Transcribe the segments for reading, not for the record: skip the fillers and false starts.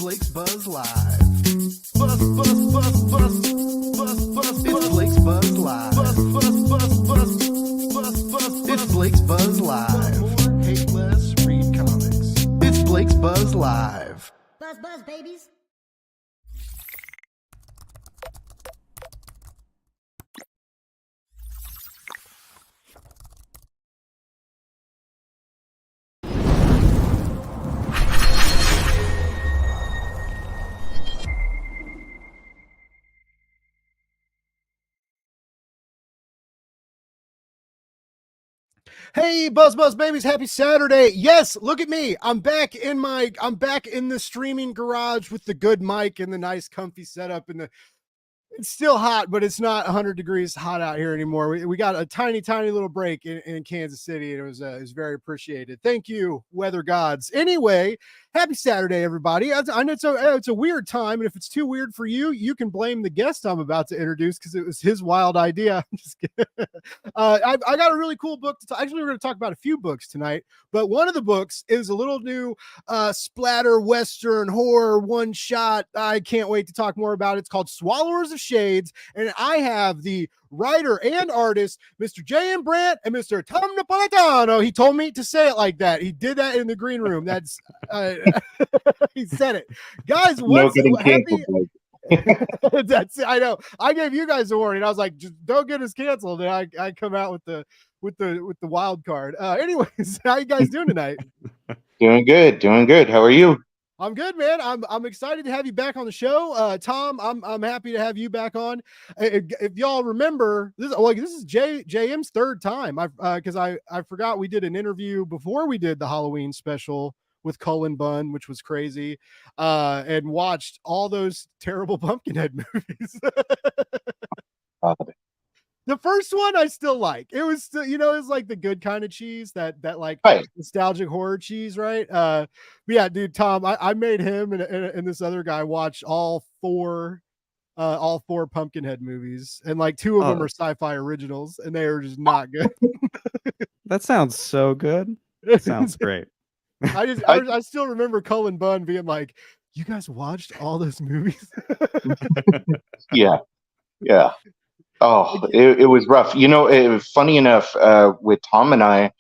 Blake's Buzz Live. Buzz, buzz, buzz, buzz, buzz, buzz. It's Blake's Buzz Live. Buzz, buzz, buzz, buzz, buzz, buzz. It's Blake's Buzz Live. More, hate less, read comics. It's Blake's Buzz Live. Buzz, buzz, babies. Hey, Buzz Babies, happy Saturday. Yes, look at me. I'm back in the streaming garage with the good mic and the nice comfy setup, and it's still hot, but it's not 100 degrees hot out here anymore. We got a tiny little break in Kansas City, and it was very appreciated. Thank you, weather gods. Anyway, happy Saturday, everybody. I know it's a weird time, and if it's too weird for you, you can blame the guest I'm about to introduce because it was his wild idea. I'm just kidding. I got a really cool book. Actually, we're going to talk about a few books tonight, but one of the books is a little new splatter Western horror one shot. I can't wait to talk more about it. It's called Swallowers of Shades, and I have the writer and artist, Mr. J.M. Brandt and Mr. Tom Napolitano. He told me to say it like that. He did that in the green room. That's he said it. Guys, what's happy? That's it. I know. I gave you guys a warning. I was like, just don't get us canceled. And I come out with the wild card. Anyways, how you guys doing tonight? Doing good. How are you? I'm good, man. I'm excited to have you back on the show. Tom, I'm happy to have you back on. If y'all remember, this is JM's third time. Because I forgot we did an interview before we did the Halloween special with Cullen Bunn, which was crazy, and watched all those terrible Pumpkinhead movies. The first one I still like. It was still, it was like the good kind of cheese, that like right. Nostalgic horror cheese, right? But yeah, dude, Tom, I made him and this other guy watch all four Pumpkinhead movies, and like two of them are sci-fi originals, and they are just not good. That sounds so good. It sounds great. I still remember Cullen Bunn being like, "You guys watched all those movies?" Yeah. Oh, it was rough. Funny enough, with Tom and I,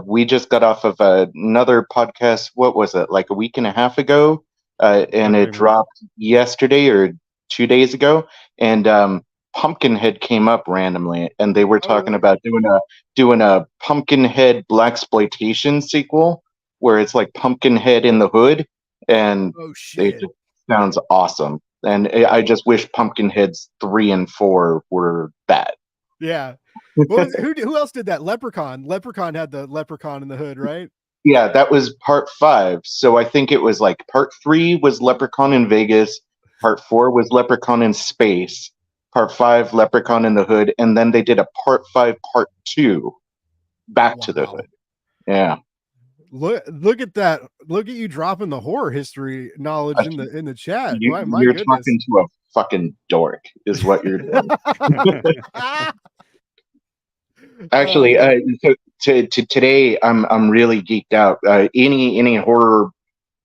we just got off of another podcast. What was it, like a week and a half ago? And it dropped yesterday or 2 days ago. And Pumpkinhead came up randomly, and they were talking about doing a Pumpkinhead blaxploitation sequel where it's like Pumpkinhead in the Hood, and it just sounds awesome. And I just wish Pumpkinheads 3 and 4 were that. Yeah. Who else did that? Leprechaun. Leprechaun had the Leprechaun in the Hood, right? Yeah, that was part 5. So I think it was like part 3 was Leprechaun in Vegas, part 4 was Leprechaun in Space, part 5 Leprechaun in the Hood, and then they did a part 5, part 2, Back to the Hood. Yeah. Look at that! Look at you dropping the horror history knowledge in the chat. You're goodness. Talking to a fucking dork, is what you're doing. Actually, today I'm really geeked out. Any horror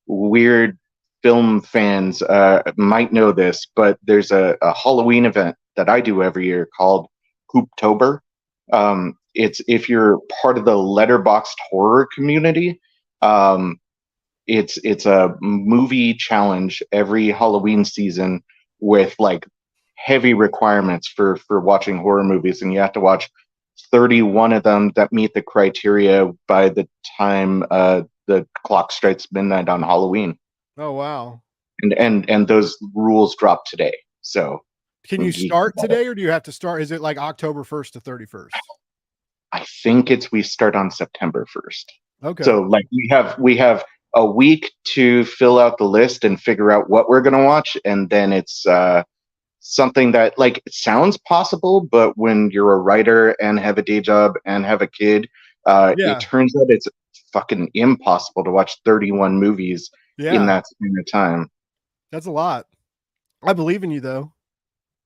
weird film fans might know this, but there's a Halloween event that I do every year called Hooptober. It's if you're part of the Letterboxd horror community, it's a movie challenge every Halloween season with like heavy requirements for watching horror movies, and you have to watch 31 of them that meet the criteria by the time the clock strikes midnight on Halloween. Oh wow! And those rules drop today. So can you start today, or do you have to start? Is it like October 1st to 31st? I think we start on September 1st. Okay. So like we have a week to fill out the list and figure out what we're going to watch. And then it's something that like it sounds possible, but when you're a writer and have a day job and have a kid, it turns out it's fucking impossible to watch 31 movies in that span of time. That's a lot. I believe in you though.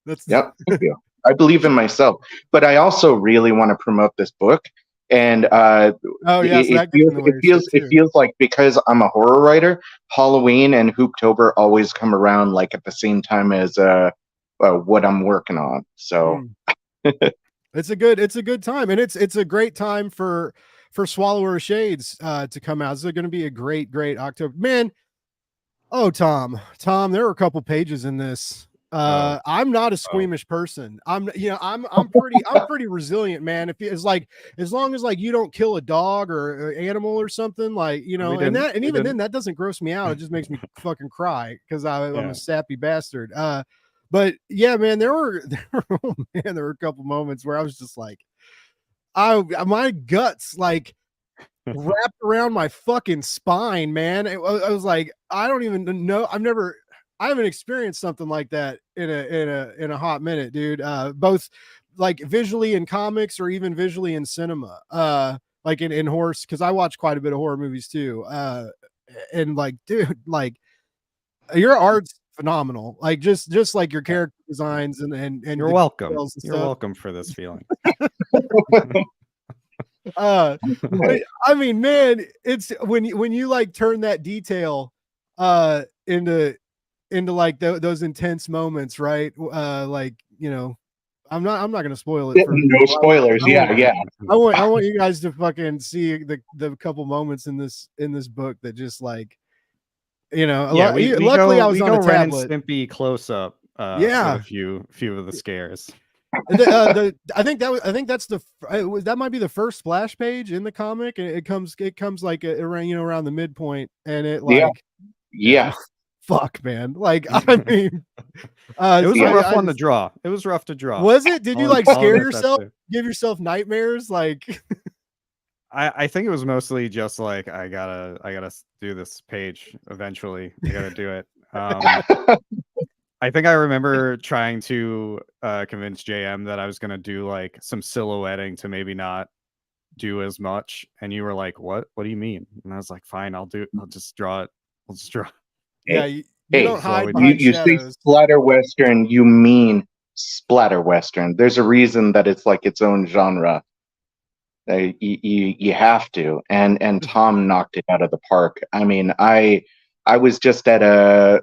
Yep. Thank you. I believe in myself, but I also really want to promote this book And Oh yeah, so that gets in the way of shit it too. feels like, because I'm a horror writer, Halloween and Hooptober always come around like at the same time as what I'm working on. So it's a good time, and it's a great time for Swallower of Shades to come out. This is going to be a great October, man. Oh, Tom, there are a couple pages in this. I'm not a squeamish person. I'm pretty resilient, man. If it's like, as long as like you don't kill a dog or an animal or something, like, you know, and even then that doesn't gross me out. It just makes me fucking cry because I'm a sappy bastard. But yeah, man, there were a couple moments where I was just like, my guts like wrapped around my fucking spine, man. I was like, I don't even know. I haven't experienced something like that in a hot minute, dude. Both like visually in comics or even visually in cinema. Like in horror, because I watch quite a bit of horror movies too. And like, dude, like your art's phenomenal. Like just like your character designs and you're welcome. You're welcome for this feeling. I mean, man, it's when you like turn that detail into like those intense moments, right? Like, you know, I'm not gonna spoil it for no spoilers. I want you guys to fucking see the couple moments in this book that just like, you know, luckily I was on a tablet. Ren and Stimpy close up with a few of the scares. I think that's that might be the first splash page in the comic, and it comes like around, you know, around the midpoint, and it like fuck, man, like I mean it was a rough one to draw. It was rough to draw. Was it? Did you like scare yourself, give yourself nightmares? Like I think it was mostly just like I gotta do this page eventually. I gotta do it. I think I remember trying to convince JM that I was going to do like some silhouetting to maybe not do as much. And you were like, what do you mean? And I was like, fine, I'll just draw it. I'll just draw. Yeah. You don't hide behind you shadows. say splatter Western, you mean splatter Western. There's a reason that it's like its own genre. You have to. And Tom knocked it out of the park. I mean, I was just at a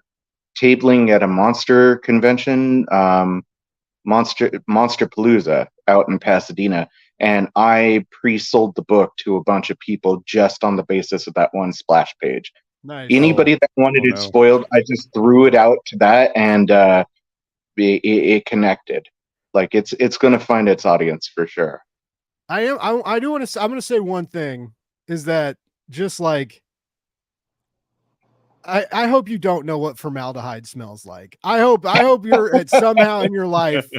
tabling at a monster convention, Monster Palooza out in Pasadena, and I pre-sold the book to a bunch of people just on the basis of that one splash page. Nice. Anybody that wanted it spoiled, I just threw it out to that, and it connected. Like it's going to find its audience for sure. I'm going to say one thing, is that just like, I hope you don't know what formaldehyde smells like. I hope you're at somehow in your life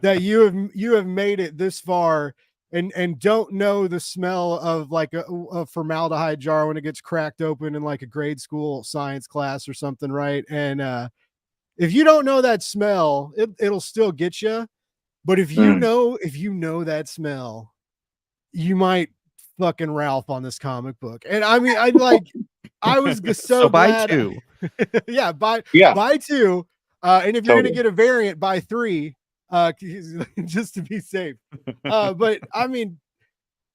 that you have made it this far and don't know the smell of like a formaldehyde jar when it gets cracked open in like a grade school science class or something, right? And if you don't know that smell, it'll still get you. But if you know that smell, you might fucking Ralph on this comic book. And I mean, I was so buy glad. 2. Buy 2. And if you're going to get a variant, buy 3, just to be safe. But I mean,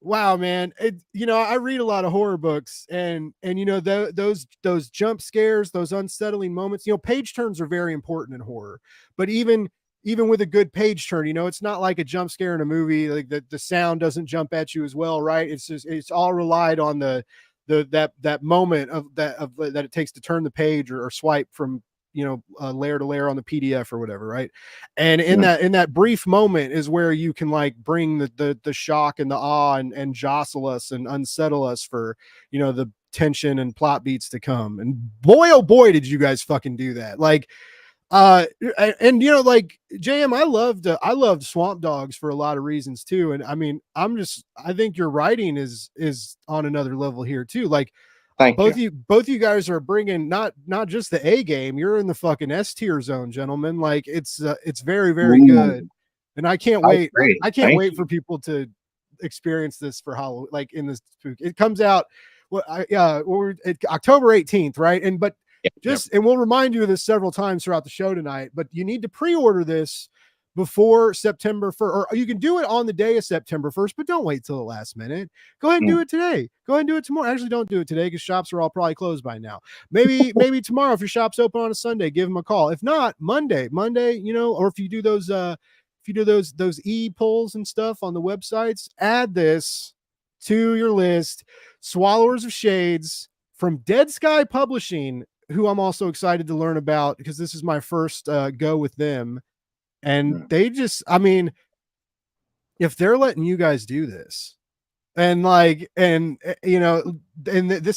wow, man, you know, I read a lot of horror books, and you know, those jump scares, those unsettling moments, you know, page turns are very important in horror. But even with a good page turn, you know, it's not like a jump scare in a movie, like the sound doesn't jump at you as well, right? It's all relied on that moment of that it takes to turn the page or swipe from, you know, layer to layer on the PDF or whatever, right? And in that brief moment is where you can like bring the shock and the awe and jostle us and unsettle us for, you know, the tension and plot beats to come. And boy, oh boy, did you guys fucking do that. Like, and you know, like JM, I loved Swamp Dogs for a lot of reasons too. And I mean, I think your writing is on another level here too. Like, both you guys are bringing not just the A game, you're in the fucking S tier zone, gentlemen. Like it's very, very good. And I can't wait. I can't wait for people to experience this for Halloween. Like in this, it comes out October 18th, right? And and we'll remind you of this several times throughout the show tonight, but you need to pre-order this before September 1st, or you can do it on the day of September 1st, but don't wait till the last minute. Go ahead and do it today. Go ahead and do it tomorrow. Actually, don't do it today because shops are all probably closed by now. Maybe tomorrow, if your shop's open on a Sunday, give them a call. If not, Monday, or if you do those those e-polls and stuff on the websites, add this to your list. Swallowers of Shades from Dead Sky Publishing, who I'm also excited to learn about because this is my first go with them. And they just, I mean, if they're letting you guys do this and this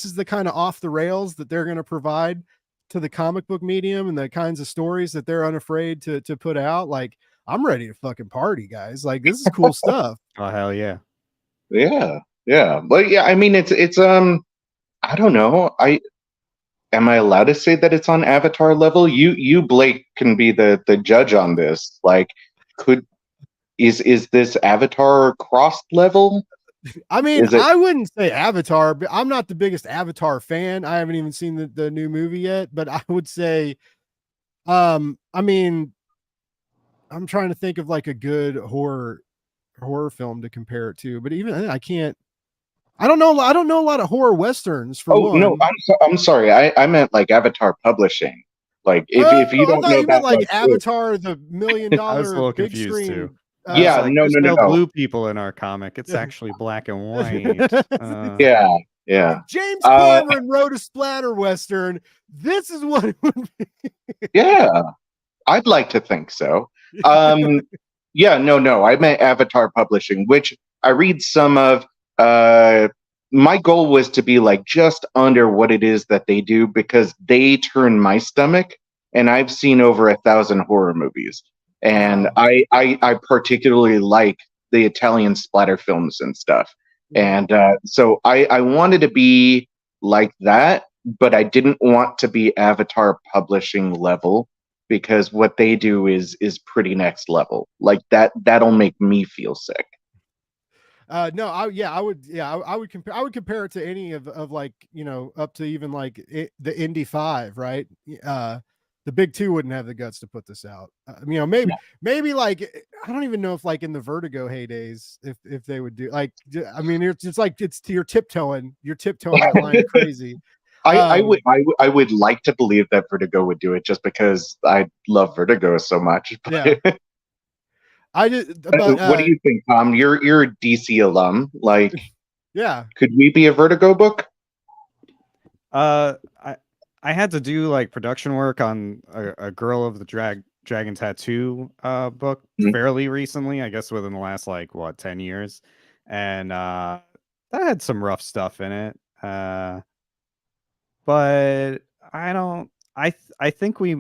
is the kind of off the rails that they're going to provide to the comic book medium and the kinds of stories that they're unafraid to put out, like, I'm ready to fucking party, guys. Like, this is cool stuff. Oh, hell yeah. Yeah. Yeah. But yeah, I mean, it's I don't know. Am I allowed to say that it's on Avatar level? You Blake can be the judge on this. Like, is this Avatar crossed level? I mean, I wouldn't say Avatar, but I'm not the biggest Avatar fan. I haven't even seen the new movie yet, but I would say, I mean, I'm trying to think of like a good horror film to compare it to, but even I can't. I don't know a lot of horror westerns. No, I'm sorry. I meant like Avatar Publishing. Like if you don't know that, like Avatar, the $1 million I was a little big confused screen. too. Yeah, like, no. blue people in our comic. It's actually black and white. Yeah. James Cameron wrote a splatter western. This is what it would be. Yeah, I'd like to think so. Yeah, no. I meant Avatar Publishing, which I read some of. My goal was to be like just under what it is that they do because they turn my stomach, and I've seen over 1,000 horror movies, and I particularly like the Italian splatter films and stuff, and so I wanted to be like that, but I didn't want to be Avatar Publishing level because what they do is pretty next level. Like that'll make me feel sick. No, I would compare it to any of like, up to even like the Indy 5, right? The big two wouldn't have the guts to put this out. Maybe like, I don't even know if like in the Vertigo heydays, if they would do like, I mean, it's like, you're tiptoeing that line of crazy. I would like to believe that Vertigo would do it just because I love Vertigo so much. Yeah. What do you think, Tom? You're a DC alum. Like, yeah, could we be a Vertigo book? I had to do like production work on a Girl of the Dragon Tattoo book fairly recently, I guess within the last 10 years, and that had some rough stuff in it. But I think we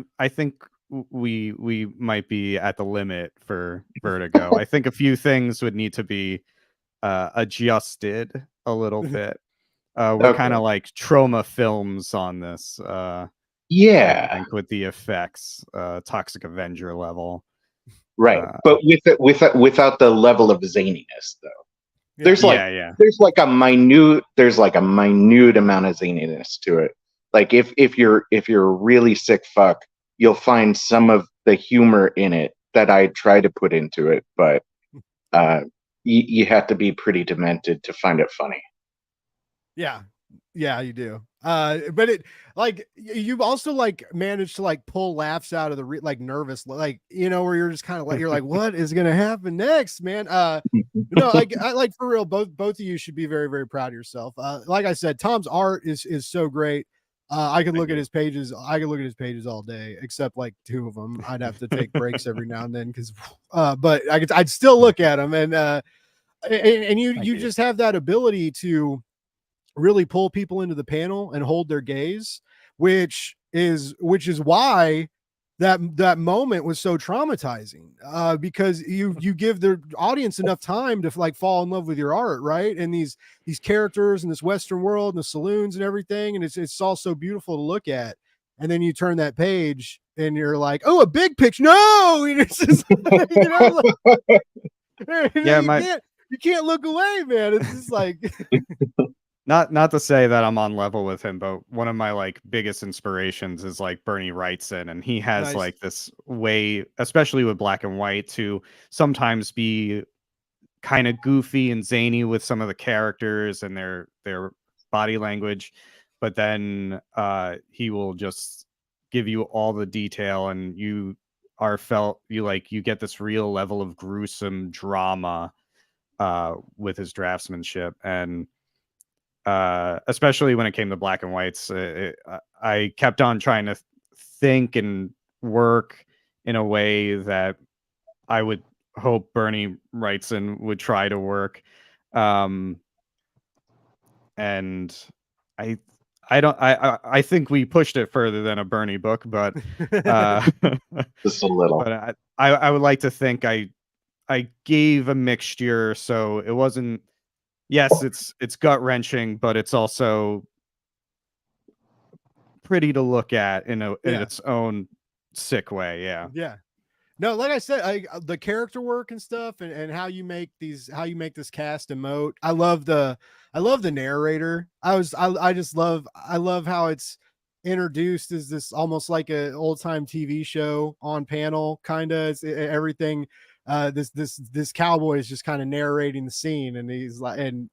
might be at the limit for Vertigo. I think a few things would need to be adjusted a little bit. We're kind of like trauma films on this. I think with the effects, Toxic Avenger level, right? But without the level of zaniness, though. There's like a minute amount of zaniness to it. Like if you're a really sick fuck, you'll find some of the humor in it that I try to put into it, but you have to be pretty demented to find it funny. Yeah, you do. But it like you've also like managed to like pull laughs out of the nervous, where you're just kind of like, you're like, what is gonna happen next, man? No, I like for real, both of you should be very, very proud of yourself. Like I said, Tom's art is so great. I could look at his pages. I could look at his pages all day, except like 2 of them. I'd have to take breaks every now and then because, but I'd still look at them, and you just have that ability to really pull people into the panel and hold their gaze, which is why that moment was so traumatizing, because you give the audience enough time to like fall in love with your art, right? And these characters in this Western world and the saloons and everything, and it's all so beautiful to look at. And then you turn that page and you're like, oh, a big picture. No, it's just, you can't look away, man. It's just like not to say that I'm on level with him, but one of my like biggest inspirations is like Bernie Wrightson, and he has Nice. like this way, especially with black and white, to sometimes be kind of goofy and zany with some of the characters and their body language, but then he will just give you all the detail, and you get this real level of gruesome drama with his draftsmanship. And especially when it came to black and whites, I kept on trying to think and work in a way that I would hope Bernie Wrightson would try to work. And I think we pushed it further than a Bernie book, but just a little. But I would like to think I gave a mixture, so it wasn't. Yes, it's gut wrenching, but it's also pretty to look at in its own sick way. Yeah. Yeah. No, like I said, the character work and stuff, and how you make this cast emote. I love the narrator. I love how it's introduced as this almost like an old time TV show on panel, kind of everything. This cowboy is just kind of narrating the scene, and he's like, and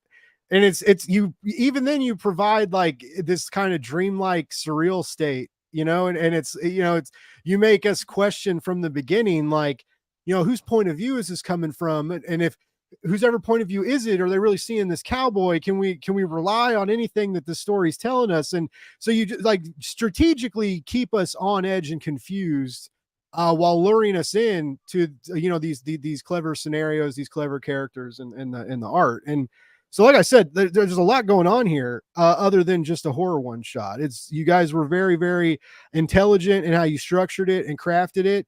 it's you, even then you provide like this kind of dreamlike surreal state, and it's, it's, you make us question from the beginning, like, whose point of view is this coming from? And if whose ever point of view is it, are they really seeing this cowboy? Can we rely on anything that the story's telling us? And so you like strategically keep us on edge and confused, while luring us in to, these clever scenarios, these clever characters, and the art. And so, like I said, there's a lot going on here, other than just a horror one shot. It's, you guys were very, very intelligent in how you structured it and crafted it.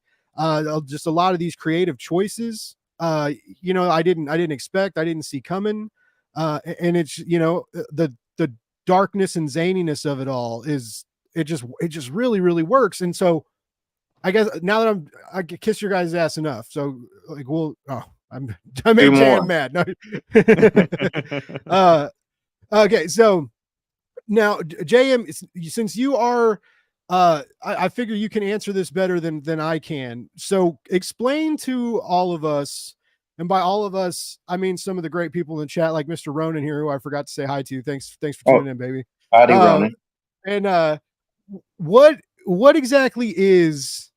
Just a lot of these creative choices, I didn't expect, I didn't see coming. And it's, the darkness and zaniness of it all it just really, really works. And so I guess now that I can kiss your guys' ass enough. So like, I made JM mad. Okay. So now JM, since you are, I figure you can answer this better than I can. So explain to all of us, and by all of us, I mean some of the great people in the chat, like Mr. Ronan here, who I forgot to say hi to. Thanks for tuning in, baby. Howdy, Ronan. And what exactly is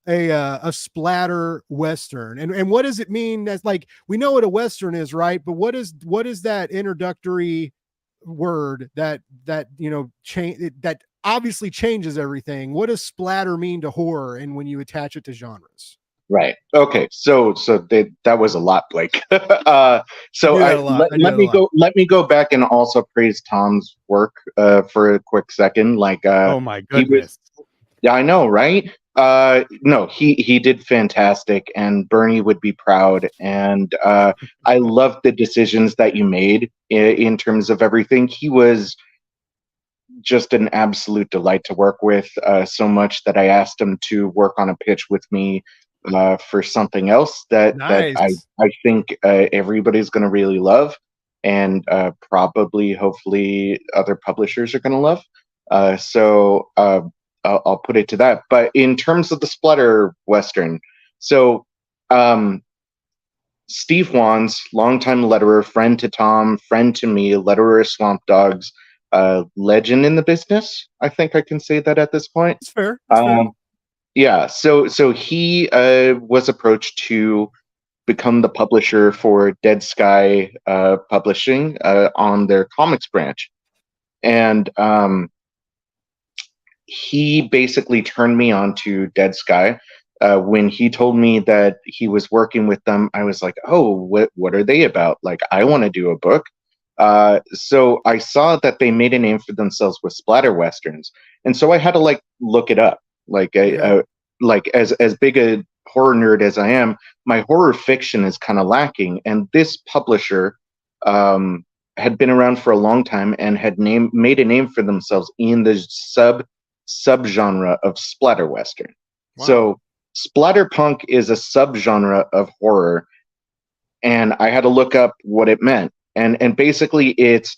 a splatter Western, and what does it mean? That's like, we know what a Western is, right? But what is that introductory word that change, that obviously changes everything? What does splatter mean to horror, and when you attach it to genres? Right. Okay. So that was a lot, Blake. So let me go back and also praise Tom's work for a quick second. Like, oh my goodness. Yeah, I know, right? No, he did fantastic, and Bernie would be proud. And I love the decisions that you made in terms of everything. He was just an absolute delight to work with, so much that I asked him to work on a pitch with me for something else that I think everybody's going to really love, and probably, hopefully, other publishers are going to love. So I'll put it to that. But in terms of the splatter Western, so Steve Wands, longtime letterer, friend to Tom, friend to me, letterer of Swamp Dogs, legend in the business. I think I can say that at this point. It's fair. Fair. Yeah. So he was approached to become the publisher for Dead Sky Publishing on their comics branch, and he basically turned me on to Dead Sky. When he told me that he was working with them, I was like, oh, what are they about? Like, I want to do a book. So I saw that they made a name for themselves with splatter westerns, and so I had to look it up. Like, as big a horror nerd as I am, my horror fiction is kind of lacking, and this publisher had been around for a long time and had made a name for themselves in the subgenre of splatter western. Wow. So splatterpunk is a subgenre of horror, and I had to look up what it meant. And basically it's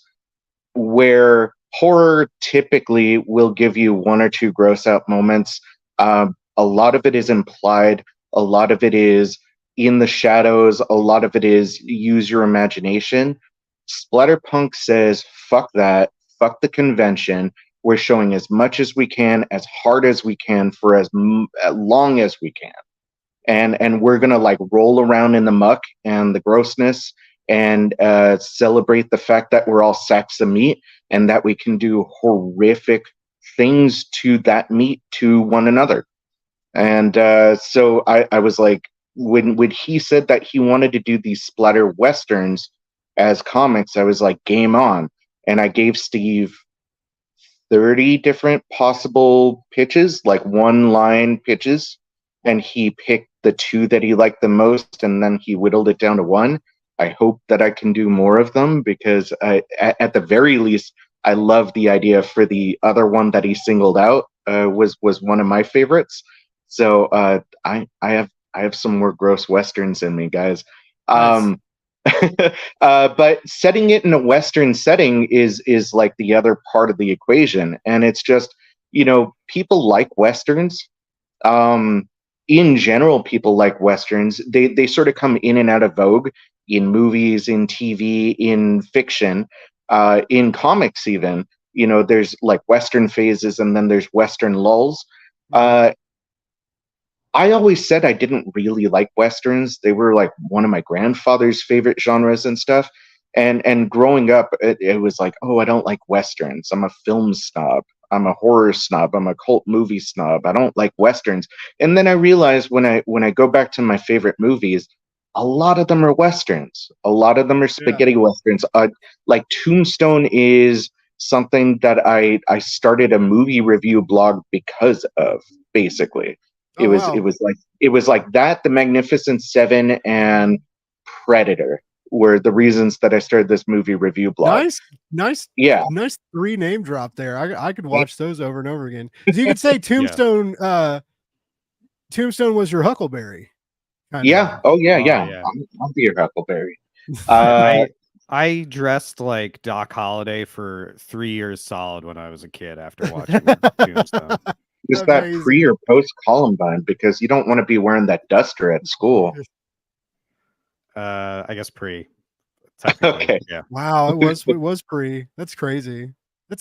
where horror typically will give you one or two gross out moments. A lot of it is implied. A lot of it is in the shadows. A lot of it is use your imagination. Splatterpunk says, fuck that. Fuck the convention. We're showing as much as we can, as hard as we can, for as long as we can. And we're gonna like roll around in the muck and the grossness and celebrate the fact that we're all sacks of meat and that we can do horrific things to that meat to one another. And so I was like, when he said that he wanted to do these splatter westerns as comics, I was like, game on. And I gave Steve 30 different possible pitches, like one line pitches, and he picked the two that he liked the most, and then he whittled it down to one. I hope that I can do more of them because at the very least, I love the idea for the other one that he singled out. Was one of my favorites. So I have some more gross westerns in me, guys. Nice. But setting it in a Western setting is like the other part of the equation, and it's just, people like Westerns. In general, people like Westerns. They sort of come in and out of vogue in movies, in TV, in fiction, in comics even. There's like Western phases and then there's Western lulls. I always said I didn't really like Westerns. They were like one of my grandfather's favorite genres and stuff. And growing up, it was like, oh, I don't like Westerns. I'm a film snob. I'm a horror snob. I'm a cult movie snob. I don't like Westerns. And then I realized when I go back to my favorite movies, a lot of them are Westerns. A lot of them are spaghetti Westerns. Like Tombstone is something that I started a movie review blog because of, basically. It was like that, The Magnificent Seven, and Predator were the reasons that I started this movie review blog. Nice. Yeah. Nice 3 name drop there. I could watch those over and over again. So you could say Tombstone. Tombstone was your Huckleberry. Yeah. Oh yeah. Yeah. I'll be your Huckleberry. I dressed like Doc Holliday for 3 years solid when I was a kid after watching Tombstone. Is that pre or post Columbine? Because you don't want to be wearing that duster at school. I guess pre. Okay. Yeah. Wow, it was pre. That's crazy.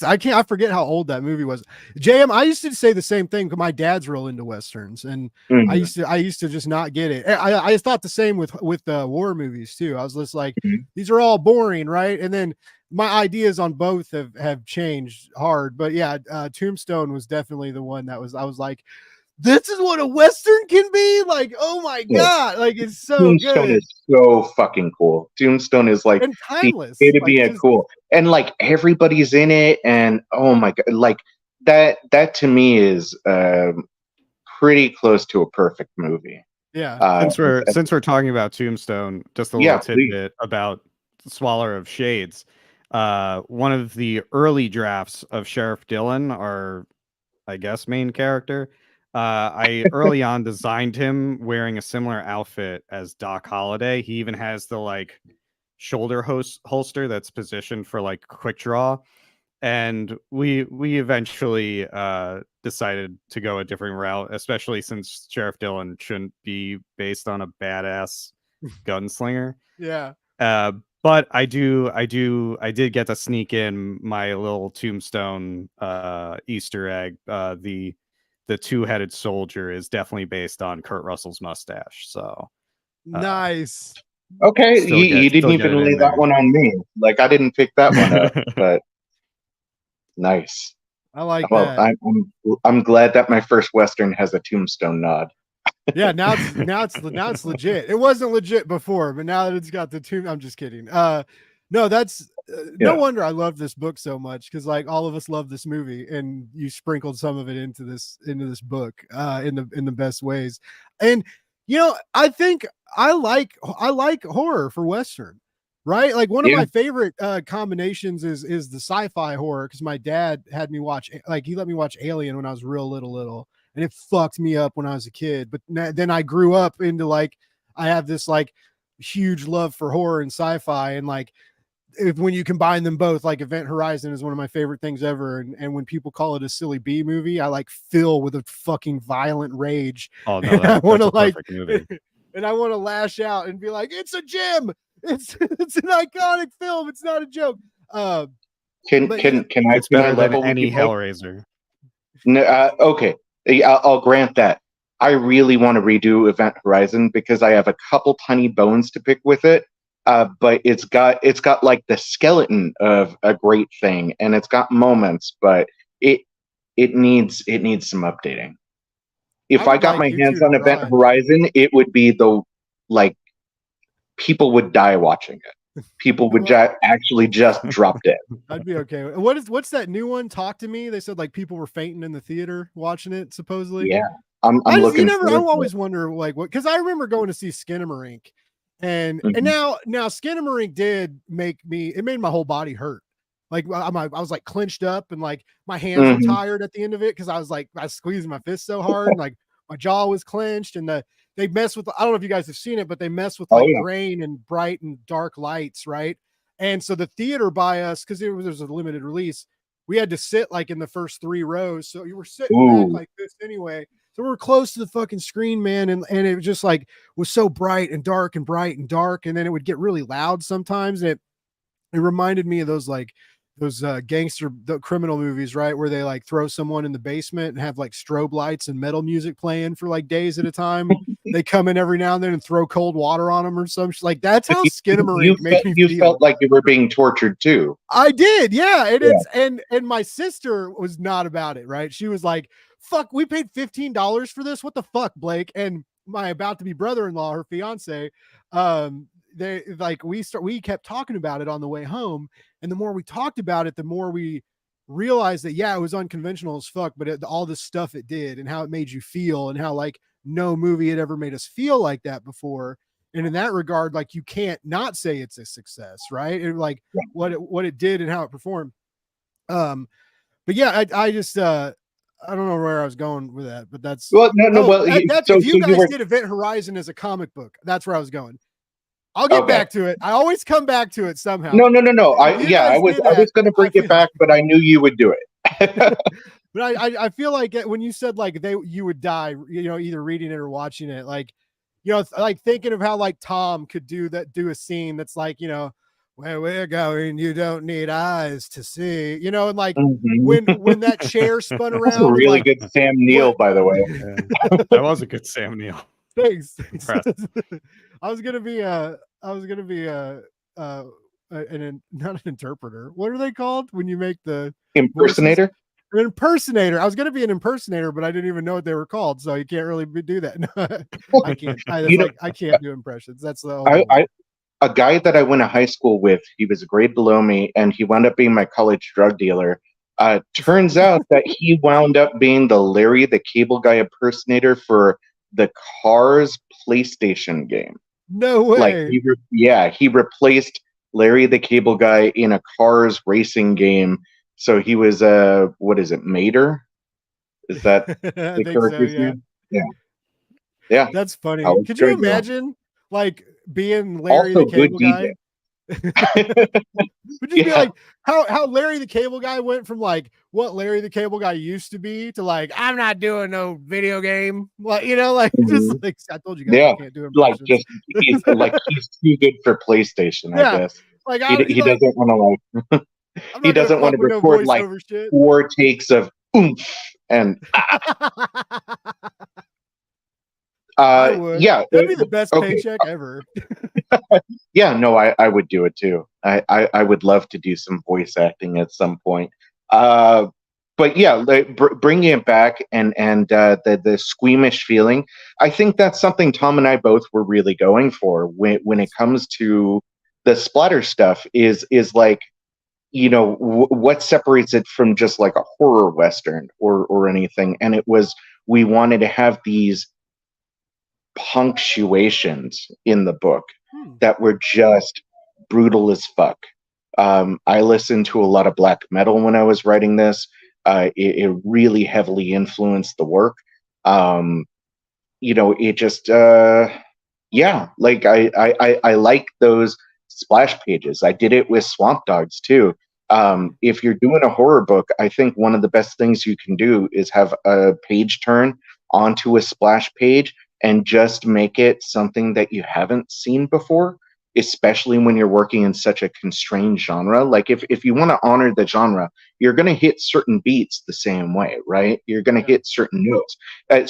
I forget how old that movie was. JM, I used to say the same thing because my dad's real into Westerns, and I used to just not get it. I thought the same with war movies too. I was just like, these are all boring, right? And then my ideas on both have changed hard. But yeah, Tombstone was definitely the one I was like, this is what a Western can be. Like, oh my God, like it's so Tombstone good. is so fucking cool. Tombstone is like and timeless. To be a cool, and like everybody's in it, and oh my God, like that to me is pretty close to a perfect movie. Yeah. Since we're talking about Tombstone, just a little tidbit about Swaller of Shades. One of the early drafts of Sheriff Dillon, our, I guess, main character, I early on designed him wearing a similar outfit as Doc Holliday. He even has the like shoulder holster that's positioned for like quick draw. And we eventually decided to go a different route, especially since Sheriff Dillon shouldn't be based on a badass gunslinger. Yeah. But I did get to sneak in my little Tombstone Easter egg. The two-headed soldier is definitely based on Kurt Russell's mustache. So nice. Okay, you didn't even lay that one on me. Like I didn't pick that one up, but nice. I like that. I'm glad that my first Western has a Tombstone nod. Yeah, now it's legit. It wasn't legit before, but now that it's got the tomb, I'm just kidding. No, that's no wonder I love this book so much, because like all of us love this movie, and you sprinkled some of it into this book in the best ways. And I think I like horror for Western, right? Like one of my favorite combinations is the sci-fi horror, because my dad had me watch, like he let me watch Alien when I was real little, and it fucked me up when I was a kid. But then I grew up into like, I have this like huge love for horror and sci-fi, and like when you combine them both, like Event Horizon is one of my favorite things ever. And when people call it a silly B movie, I like fill with a fucking violent rage. Oh no, I want to that's a like, perfect movie. and I want to lash out and be like, it's a gem. It's an iconic film. It's not a joke. Can but, I It's better than level with any you, Mike? Hellraiser. No, okay, I'll grant that. I really want to redo Event Horizon because I have a couple tiny bones to pick with it. But it's got like the skeleton of a great thing, and it's got moments, but it needs some updating. If I got like my you hands two on to Event draw it. Horizon, it would be like people would die watching it. People would actually just drop dead. I'd be okay. What's that new one? Talk to Me. They said like people were fainting in the theater watching it, supposedly. Yeah, I'm looking. I always wonder like what, because I remember going to see Skinamarink, and now Skinamarink did make me. It made my whole body hurt. Like I was like clenched up and like my hands were tired at the end of it because I was squeezing my fist so hard and like my jaw was clenched, and they mess with, I don't know if you guys have seen it, but they mess with like grain and bright and dark lights, right? And so the theater by us, because there was a limited release, we had to sit like in the first 3 rows. So you were sitting back like this anyway. So we were close to the fucking screen, man, and it was just like was so bright and dark and bright and dark, and then it would get really loud sometimes. And it reminded me of those gangster criminal movies, right, where they like throw someone in the basement and have like strobe lights and metal music playing for like days at a time. They come in every now and then and throw cold water on them or something. Like that's how Skinamarink made me feel. You felt like you were being tortured too. I did, yeah. And and my sister was not about it, right? She was like, "Fuck, we paid $15 for this. What the fuck, Blake?" And my about to be brother-in-law, her fiance, they like we kept talking about it on the way home, and the more we talked about it, the more we realized that it was unconventional as fuck, but all the stuff it did and how it made you feel, and how like no movie had ever made us feel like that before. And in that regard, like you can't not say it's a success, right? And like what it did and how it performed. But yeah, I just I don't know where I was going with that, but that's if you guys did Event Horizon as a comic book, that's where I was going. I'll get back to it. I always come back to it somehow. No. I was going to bring it back, but I knew you would do it. But I feel like when you said like you would die, either reading it or watching it, like, like thinking of how like Tom could do a scene that's like, where we're going, you don't need eyes to see, and like when that chair spun around. That's a really good Sam Neill, by the way. Yeah. That was a good Sam Neill. Thanks. I was gonna be not an interpreter. What are they called when you make the impersonator? An impersonator. I was gonna be an impersonator, but I didn't even know what they were called, so you can't really do that. I can't. I can't do impressions. That's the a guy that I went to high school with. He was a grade below me, and he wound up being my college drug dealer. Turns out that he wound up being the Larry the Cable Guy impersonator for the Cars PlayStation game. No way. Like he replaced Larry the Cable Guy in a Cars racing game. So he was what is it, Mater? Is that the character's name? Yeah. That's funny. Could you imagine like being Larry the Cable Guy? Would you be like how Larry the Cable Guy went from like what Larry the Cable Guy used to be to like, I'm not doing no video game, like just like I told you guys, I can't do impressions. He's too good for PlayStation, I guess. Like he doesn't want to he doesn't want to record like 4 takes of oomph and that'd be the best paycheck ever. I would do it too. I would love to do some voice acting at some point. But yeah, bringing it back and the squeamish feeling, I think that's something Tom and I both were really going for when it comes to the splatter stuff. Is like, what separates it from just like a horror western or anything, and it was we wanted to have these punctuations in the book that were just brutal as fuck. I listened to a lot of black metal when I was writing this. It really heavily influenced the work. It just like I like those splash pages. I did it with Swamp Dogs too. If you're doing a horror book, I think one of the best things you can do is have a page turn onto a splash page and just make it something that you haven't seen before, especially when you're working in such a constrained genre. Like if you want to honor the genre, you're going to hit certain beats the same way, right? You're going to hit certain notes.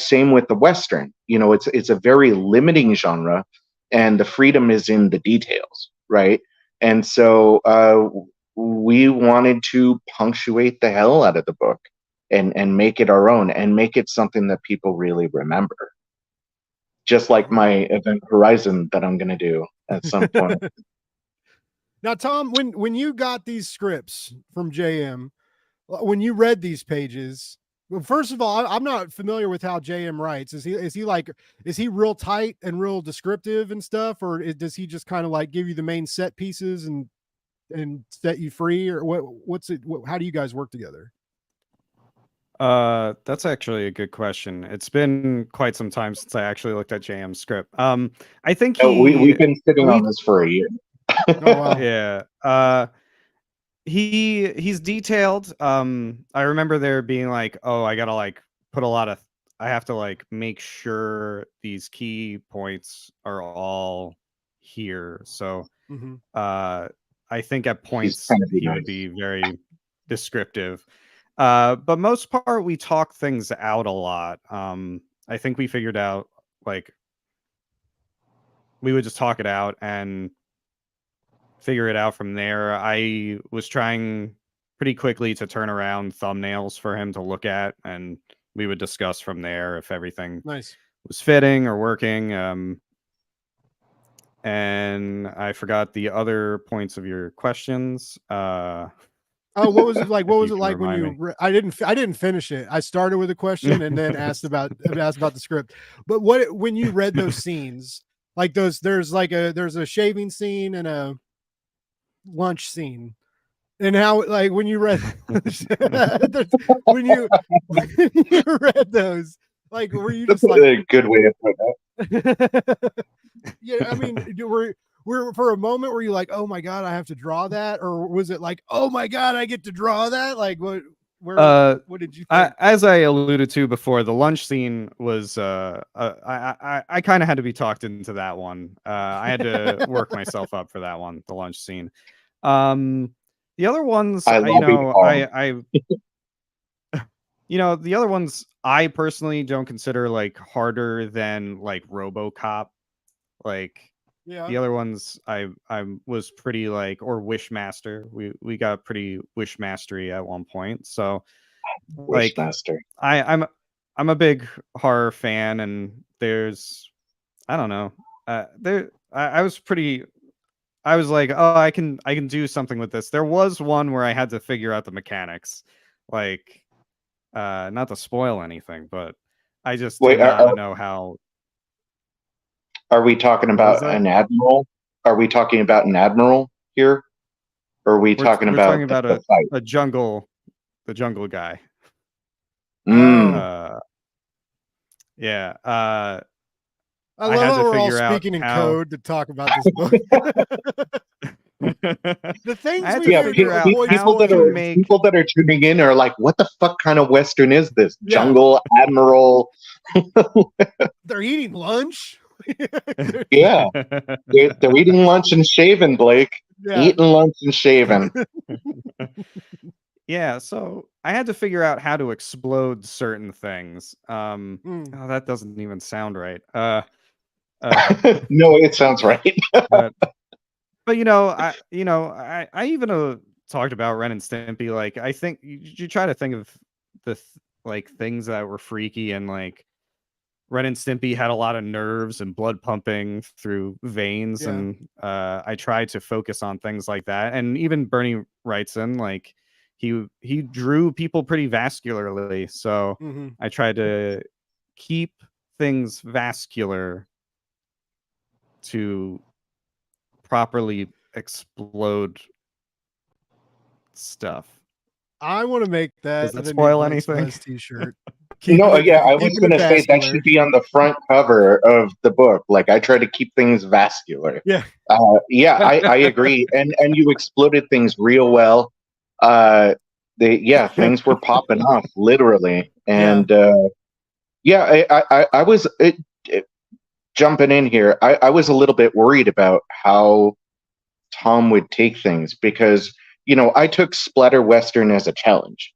Same with the Western. You know, it's a very limiting genre, and the freedom is in the details, right? And so we wanted to punctuate the hell out of the book and make it our own and make it something that people really remember. Just like my Event Horizon that I'm going to do at some point. Now, Tom, when you got these scripts from JM, when you read these pages, well, first of all, I'm not familiar with how JM writes. Is he real tight and real descriptive and stuff, or does he just kind of like give you the main set pieces and set you free, or how do you guys work together? That's actually a good question. It's been quite some time since I actually looked at JM's script. I think we've been sitting on this for a year. Oh, wow. Yeah. He's detailed. I remember there being like, oh, I gotta like put I have to like make sure these key points are all here. So I think at points he would be very descriptive. But most part we talk things out a lot. I think we figured out like we would just talk it out and figure it out from there. I was trying pretty quickly to turn around thumbnails for him to look at, and we would discuss from there if everything was fitting or working. And I forgot the other points of your questions. Oh, what was it like? What was it like when you? I didn't finish it. I started with a question and then asked about the script. But when you read those scenes, like there's a shaving scene and a lunch scene, and how like when you read when you read those, like were you just like a good way of putting that? Yeah, I mean, we're for a moment were you like, oh my god, I have to draw that, or was it like, oh my god, I get to draw that? Like what did you think? As I alluded to before, the lunch scene was I kind of had to be talked into that one. I had to work myself up for that one, the lunch scene. The other ones, the other ones I personally don't consider like harder than like RoboCop. Like the other ones I was pretty like, or Wishmaster. We got pretty Wishmastery at one point. So like Wishmaster. I'm a big horror fan, and there's I don't know. I was like, oh, I can do something with this. There was one where I had to figure out the mechanics. Like not to spoil anything, but I just did not know how. Are we talking about an admiral? Are we talking about an admiral here? Or are we talking about a jungle, the jungle guy? Yeah. I love how we're all speaking in code to talk about this book. The things people that are tuning in are like, what the fuck kind of Western is this? Jungle Admiral. They're eating lunch. Yeah. They're eating lunch and shaving, Blake. Eating lunch and shaving. Yeah, so I had to figure out how to explode certain things. Oh, that doesn't even sound right. No, it sounds right. but I even talked about Ren and Stimpy. Like, I think you try to think of the like things that were freaky, and like Ren and Stimpy had a lot of nerves and blood pumping through veins, and I tried to focus on things like that. And even Bernie Wrightson, like he drew people pretty vascularly, so I tried to keep things vascular to properly explode stuff. I want to make that. Does that spoil anything? T-shirt. No, yeah, I was keeping going it to say that vascular. should be on the front cover of the book. Like, I try to keep things vascular. Yeah. Yeah, I agree. And you exploded things real well. Things were popping off literally. And I was jumping in here. I was a little bit worried about how Tom would take things because, I took splatter Western as a challenge.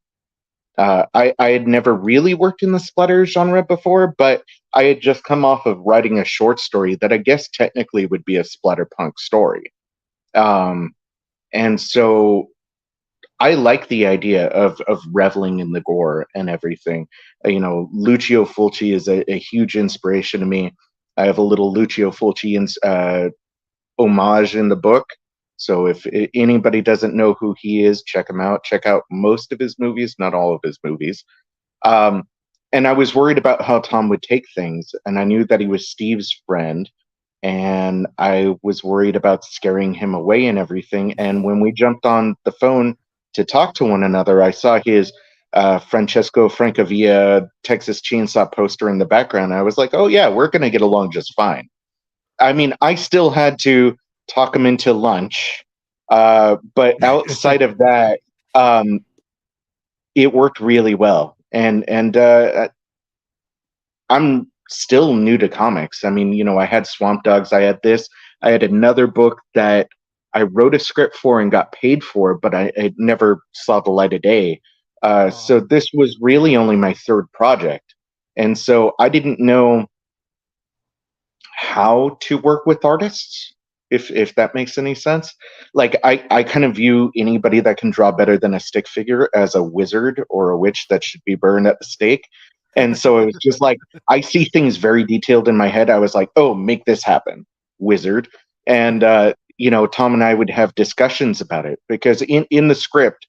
I had never really worked in the splatter genre before, but I had just come off of writing a short story that I guess technically would be a splatterpunk story. And so I like the idea of reveling in the gore and everything. Lucio Fulci is a huge inspiration to me. I have a little Lucio Fulci homage in the book. So if anybody doesn't know who he is, check him out. Check out most of his movies, not all of his movies. And I was worried about how Tom would take things, and I knew that he was Steve's friend, and I was worried about scaring him away and everything. And when we jumped on the phone to talk to one another, I saw his Francesco Francavilla Texas Chainsaw poster in the background. I was like, oh yeah, we're going to get along just fine. I mean, I still had to talk him into lunch, but outside of that, it worked really well. And I'm still new to comics. I mean, I had Swamp Dogs, I had this, I had another book that I wrote a script for and got paid for, but I never saw the light of day. So this was really only my third project. And so I didn't know how to work with artists, if that makes any sense. Like I kind of view anybody that can draw better than a stick figure as a wizard or a witch that should be burned at the stake. And so it was just like, I see things very detailed in my head. I was like, oh, make this happen, wizard. And Tom and I would have discussions about it because in the script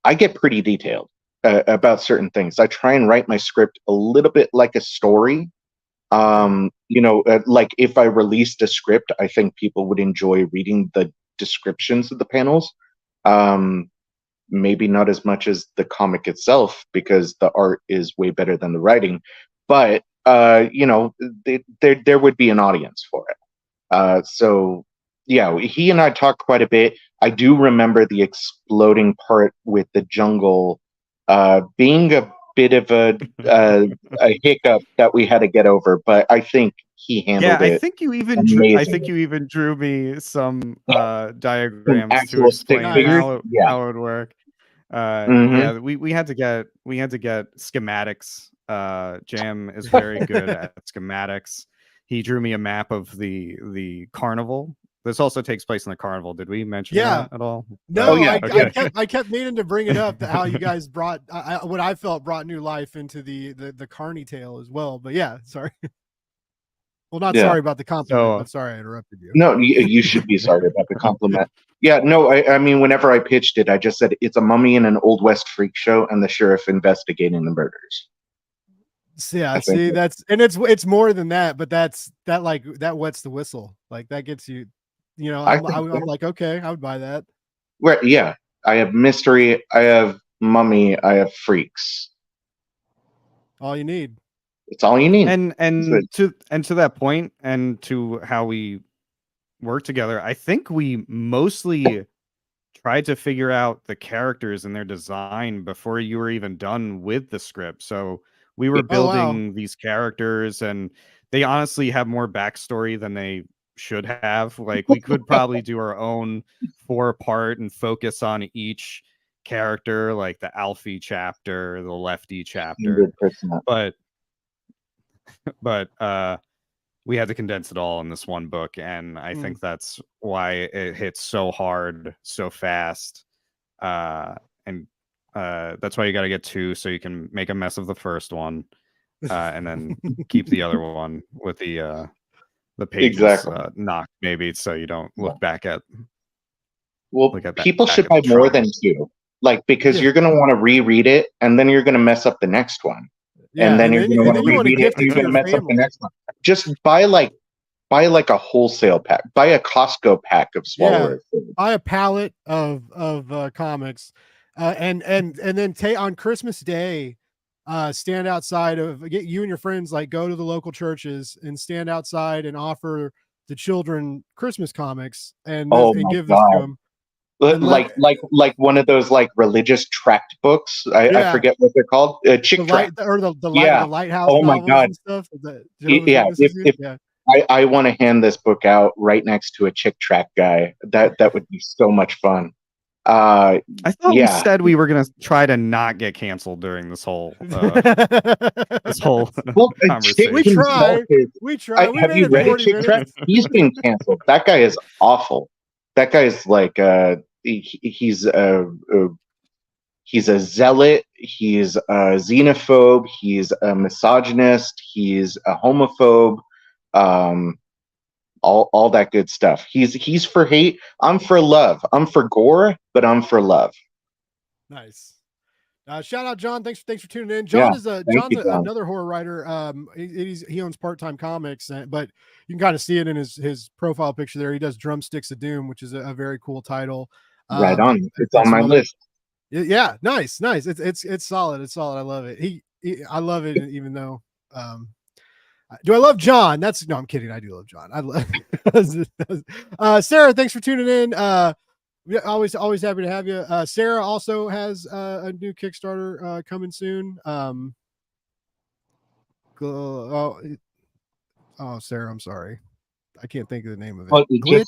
I get pretty detailed about certain things. I try and write my script a little bit like a story. Like if I released a script, I think people would enjoy reading the descriptions of the panels. Maybe not as much as the comic itself because the art is way better than the writing, but there would be an audience for it. So yeah, he and I talked quite a bit. I do remember the exploding part with the jungle being a bit of a hiccup that we had to get over, but I think he handled it. I think you even drew me some diagrams to explain how it would work. Yeah, we had to get schematics. Jam is very good at schematics. He drew me a map of the carnival. This also takes place in the carnival. Did we mention that at all? No, I kept meaning to bring it up, how you guys brought what I felt brought new life into the Carney tale as well. But yeah, sorry. Well, not sorry about the compliment, but sorry I interrupted you. No, you should be sorry about the compliment. Yeah, no, I mean, whenever I pitched it, I just said it's a mummy in an Old West freak show and the sheriff investigating the murders. Yeah, see, it's more than that, but that wets the whistle. Like that gets you, I'm like, okay, I would buy that. Right, yeah. I have mystery, I have mummy, I have freaks. All you need. It's all you need. And to that point, and to how we work together, I think we mostly tried to figure out the characters and their design before you were even done with the script. So we were building these characters, and they honestly have more backstory than they should have. Like we could probably do our own 4-part and focus on each character, like the Alfie chapter, the Lefty chapter. 100%. But we had to condense it all in this one book, and I think that's why it hits so hard so fast. And that's why you got to get 2 so you can make a mess of the first one, and then keep the other one with the pages knocked, maybe, so you don't look back at. Well, people should buy more than 2, like, because you're going to want to reread it, and then you're going to mess up the next one. Yeah, and then you're going to want to reread it, and you're going to mess up the next one. Just buy like a wholesale pack. Buy a Costco pack of Swallower. Yeah, buy a pallet of comics, and then on Christmas Day, stand outside of get you and your friends, like go to the local churches and stand outside and offer the children Christmas comics and Oh and my give this to God. them. And Like one of those like religious tract books. I Yeah. forget what they're called. Chick the light tract. or the Yeah. lighthouse Oh my novels God. and stuff that Jehovah's Yeah. Witnesses do. Yeah. I want to hand this book out right next to a chick tract guy. That would be so much fun. I thought we Yeah. said we were gonna try to not get canceled during this whole Well, conversation. We try. We try. We have made you it read 40 Chick Tract? minutes. He's been canceled. That guy is awful. That guy is like he's a zealot. He's a xenophobe. He's a misogynist. He's a homophobe. All that good stuff. He's for hate. I'm for love. I'm for gore, but I'm for love. Nice. Shout out John. Thanks for tuning in. John is John's another horror writer. He owns Part-Time Comics, but you can kind of see it in his profile picture there. He does Drumsticks of Doom, which is a very cool title. Right on. It's on my list. Yeah, nice. It's solid. It's solid. I love it. I love it, even though do I love John? No, I'm kidding. I do love John. I love Sarah, thanks for tuning in. Always happy to have you. Sarah also has a new Kickstarter coming soon. Sarah, I'm sorry. I can't think of the name of it. Well,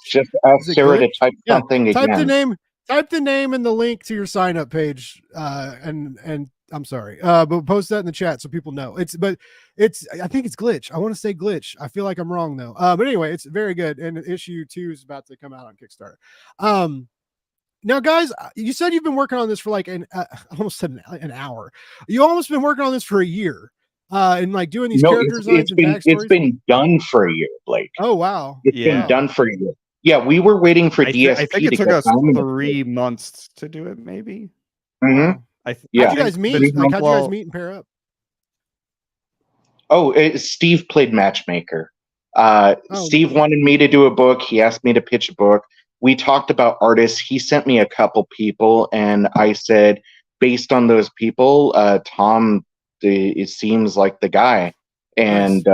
just ask Sarah to type something type again. Type the name and the link to your sign up page. And I'm sorry. But post that in the chat so people know. I think it's Glitch. I want to say Glitch. I feel like I'm wrong though. But anyway, it's very good. And issue 2 is about to come out on Kickstarter. Now, guys, you said you've been working on this for like almost an hour. You almost been working on this for a year, and like doing these character designs and backstories. It's been done for a year, Blake. Oh wow, it's been done for a year. Yeah, we were waiting for DSP. I think it took us 3 months to do it, maybe. Mm-hmm. How'd you guys meet? How'd you guys meet and pair up? Oh, Steve played matchmaker. Steve wanted me to do a book. He asked me to pitch a book. We talked about artists. He sent me a couple people, and I said, based on those people, Tom, it seems like the guy. And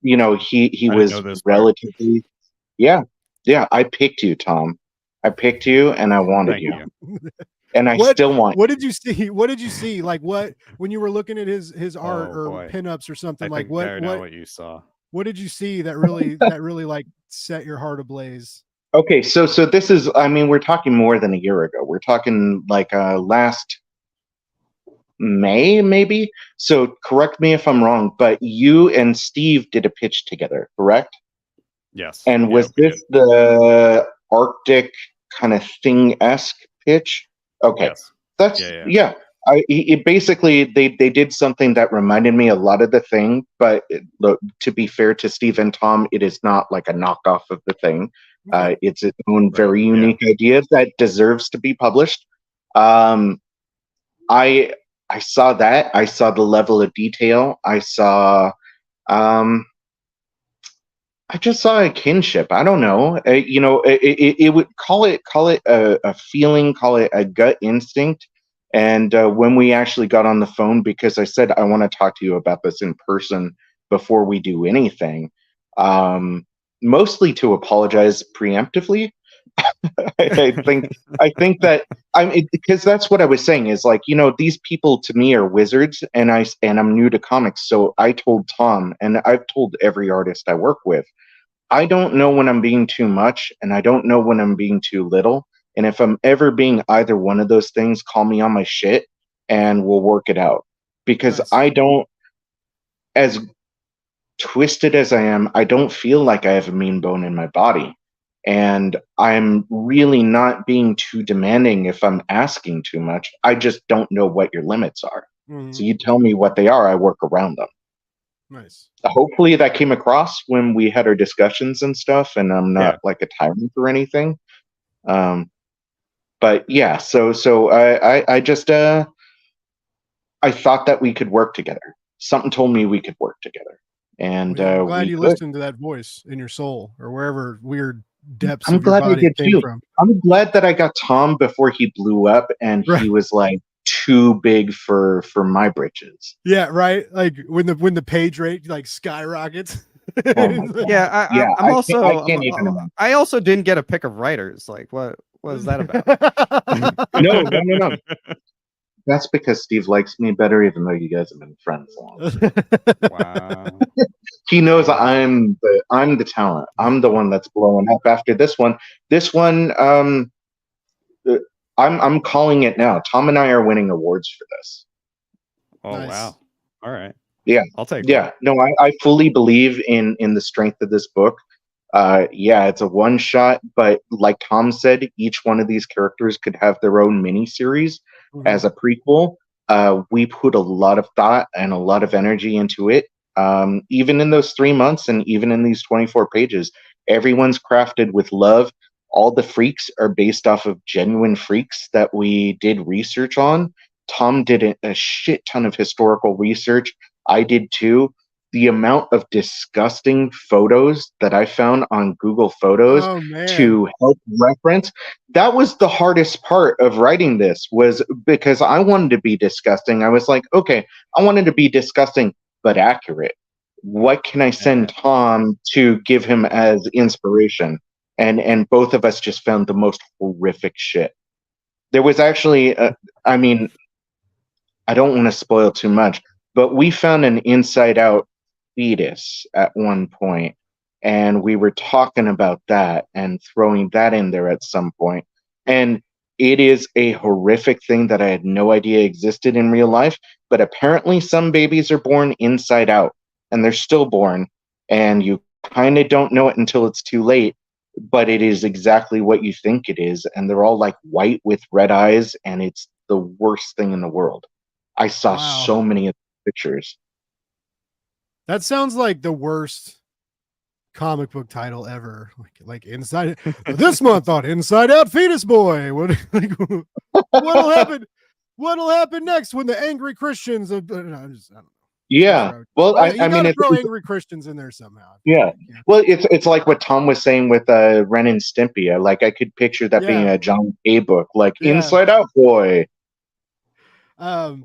he was relatively, yeah. I picked you, Tom. I picked you, and I wanted you. And I still want. What did you see? What did you see? Like when you were looking at his art or pinups or something? I know what you saw. What did you see that really like set your heart ablaze? Okay, so this is, I mean, we're talking more than a year ago. We're talking like last May, maybe. So correct me if I'm wrong, but you and Steve did a pitch together, correct? Yes. And was this the Arctic kind of thing-esque pitch? Okay, yes. That's yeah. Basically they did something that reminded me a lot of the thing, but to be fair to Steve and Tom, it is not like a knockoff of the thing. It's its own very unique idea that deserves to be published. I saw that. I saw the level of detail. I saw. I just saw a kinship. I don't know. It would call it a feeling, call it a gut instinct. And when we actually got on the phone, because I said I want to talk to you about this in person before we do anything. Mostly to apologize preemptively. I think that because that's what I was saying is like, these people to me are wizards, and I'm new to comics. So I told Tom, and I've told every artist I work with, I don't know when I'm being too much, and I don't know when I'm being too little. And if I'm ever being either one of those things, call me on my shit and we'll work it out. Because I don't, as twisted as I am, I don't feel like I have a mean bone in my body. And I'm really not being too demanding if I'm asking too much. I just don't know what your limits are. Mm-hmm. So you tell me what they are, I work around them. Nice. Hopefully that came across when we had our discussions and stuff, and I'm not like a tyrant or anything. But yeah, so I just I thought that we could work together. Something told me we could work together. And I'm glad you listened to that voice in your soul or wherever weird depths of your body came from. I'm glad that I got Tom before he blew up, and he was like too big for my britches. Yeah, right. Like when the page rate like skyrockets. Oh my God. Yeah, Yeah, I'm I also can't even imagine. I also didn't get a pick of writers. Like, what was that about? No. That's because Steve likes me better, even though you guys have been friends long. Wow. He knows Wow. I'm the talent. I'm the one that's blowing up after this one. This one, I'm calling it now. Tom and I are winning awards for this. Oh Nice. wow. All right. Yeah. I'll take Yeah. one. No, I fully believe in the strength of this book. Yeah, it's a one shot, but like Tom said, each one of these characters could have their own mini series as a prequel. We put a lot of thought and a lot of energy into it. Even in those 3 months and even in these 24 pages, everyone's crafted with love. All the freaks are based off of genuine freaks that we did research on. Tom did a shit ton of historical research. I did too. The amount of disgusting photos that I found on Google Photos Oh man. to help reference, that was the hardest part of writing this, was because I wanted to be disgusting. I was like, okay, I wanted to be disgusting but accurate. What can I send Tom to give him as inspiration? And both of us just found the most horrific shit. There was actually, I mean, I don't want to spoil too much, but we found an inside out fetus at one point, and we were talking about that and throwing that in there at some point. And it is a horrific thing that I had no idea existed in real life, but apparently some babies are born inside out, and they're stillborn, and you kind of don't know it until it's too late, but it is exactly what you think it is, and they're all like white with red eyes, and it's the worst thing in the world. I saw Wow. so many pictures. That sounds like the worst comic book title ever. Like inside this month on Inside Out Fetus Boy. What'll happen? What'll happen next when the angry Christians? I don't know. Yeah. Well, you I mean, gotta throw angry Christians in there somehow. Yeah. Well, it's like what Tom was saying with Ren and Stimpy. I could picture that being a John K book, like Inside Out Boy. Now,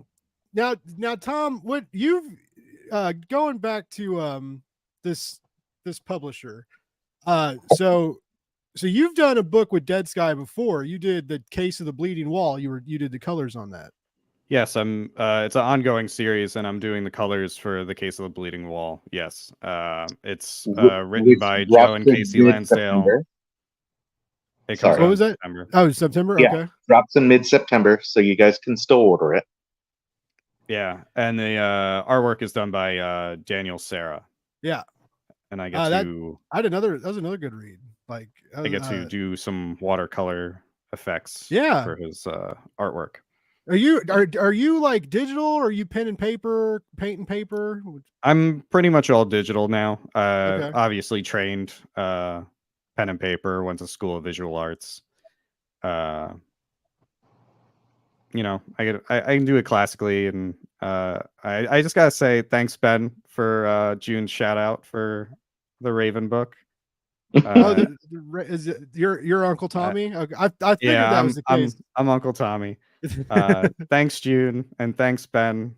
Tom, what you've going back to this publisher. So you've done a book with Dead Sky before. You did the Case of the Bleeding Wall. You did the colors on that. Yes, I'm. It's an ongoing series, and I'm doing the colors for the Case of the Bleeding Wall. Yes, it's written by Joe and Casey Lansdale. It comes What was that? September. Oh, September. Yeah, okay. Drops in mid-September, so you guys can still order it. Yeah, and the artwork is done by Daniel Serra. Yeah, and I get to. That was another good read. Like I get to do some watercolor effects. Yeah. For his artwork. Are you like digital, or are you pen and paper, paint and paper? I'm pretty much all digital now. Okay. Obviously trained pen and paper, went to School of Visual Arts. You know, I can do it classically, and I just gotta say thanks, Ben, for June's shout out for the Raven book. Is it your Uncle Tommy? Okay. I figured that was the case. I'm Uncle Tommy. Thanks, June, and thanks, Ben.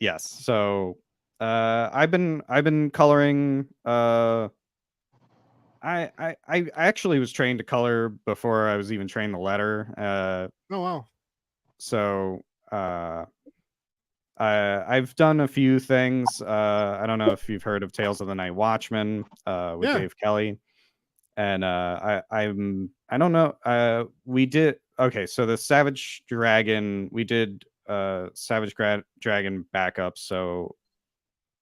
Yes. So I've been coloring. I actually was trained to color before I was even trained to letter. Oh wow. So I've done a few things. I don't know if you've heard of Tales of the Night Watchman with Dave Kelly. And I don't know. We did so the Savage Dragon, we did Savage Dragon backup, so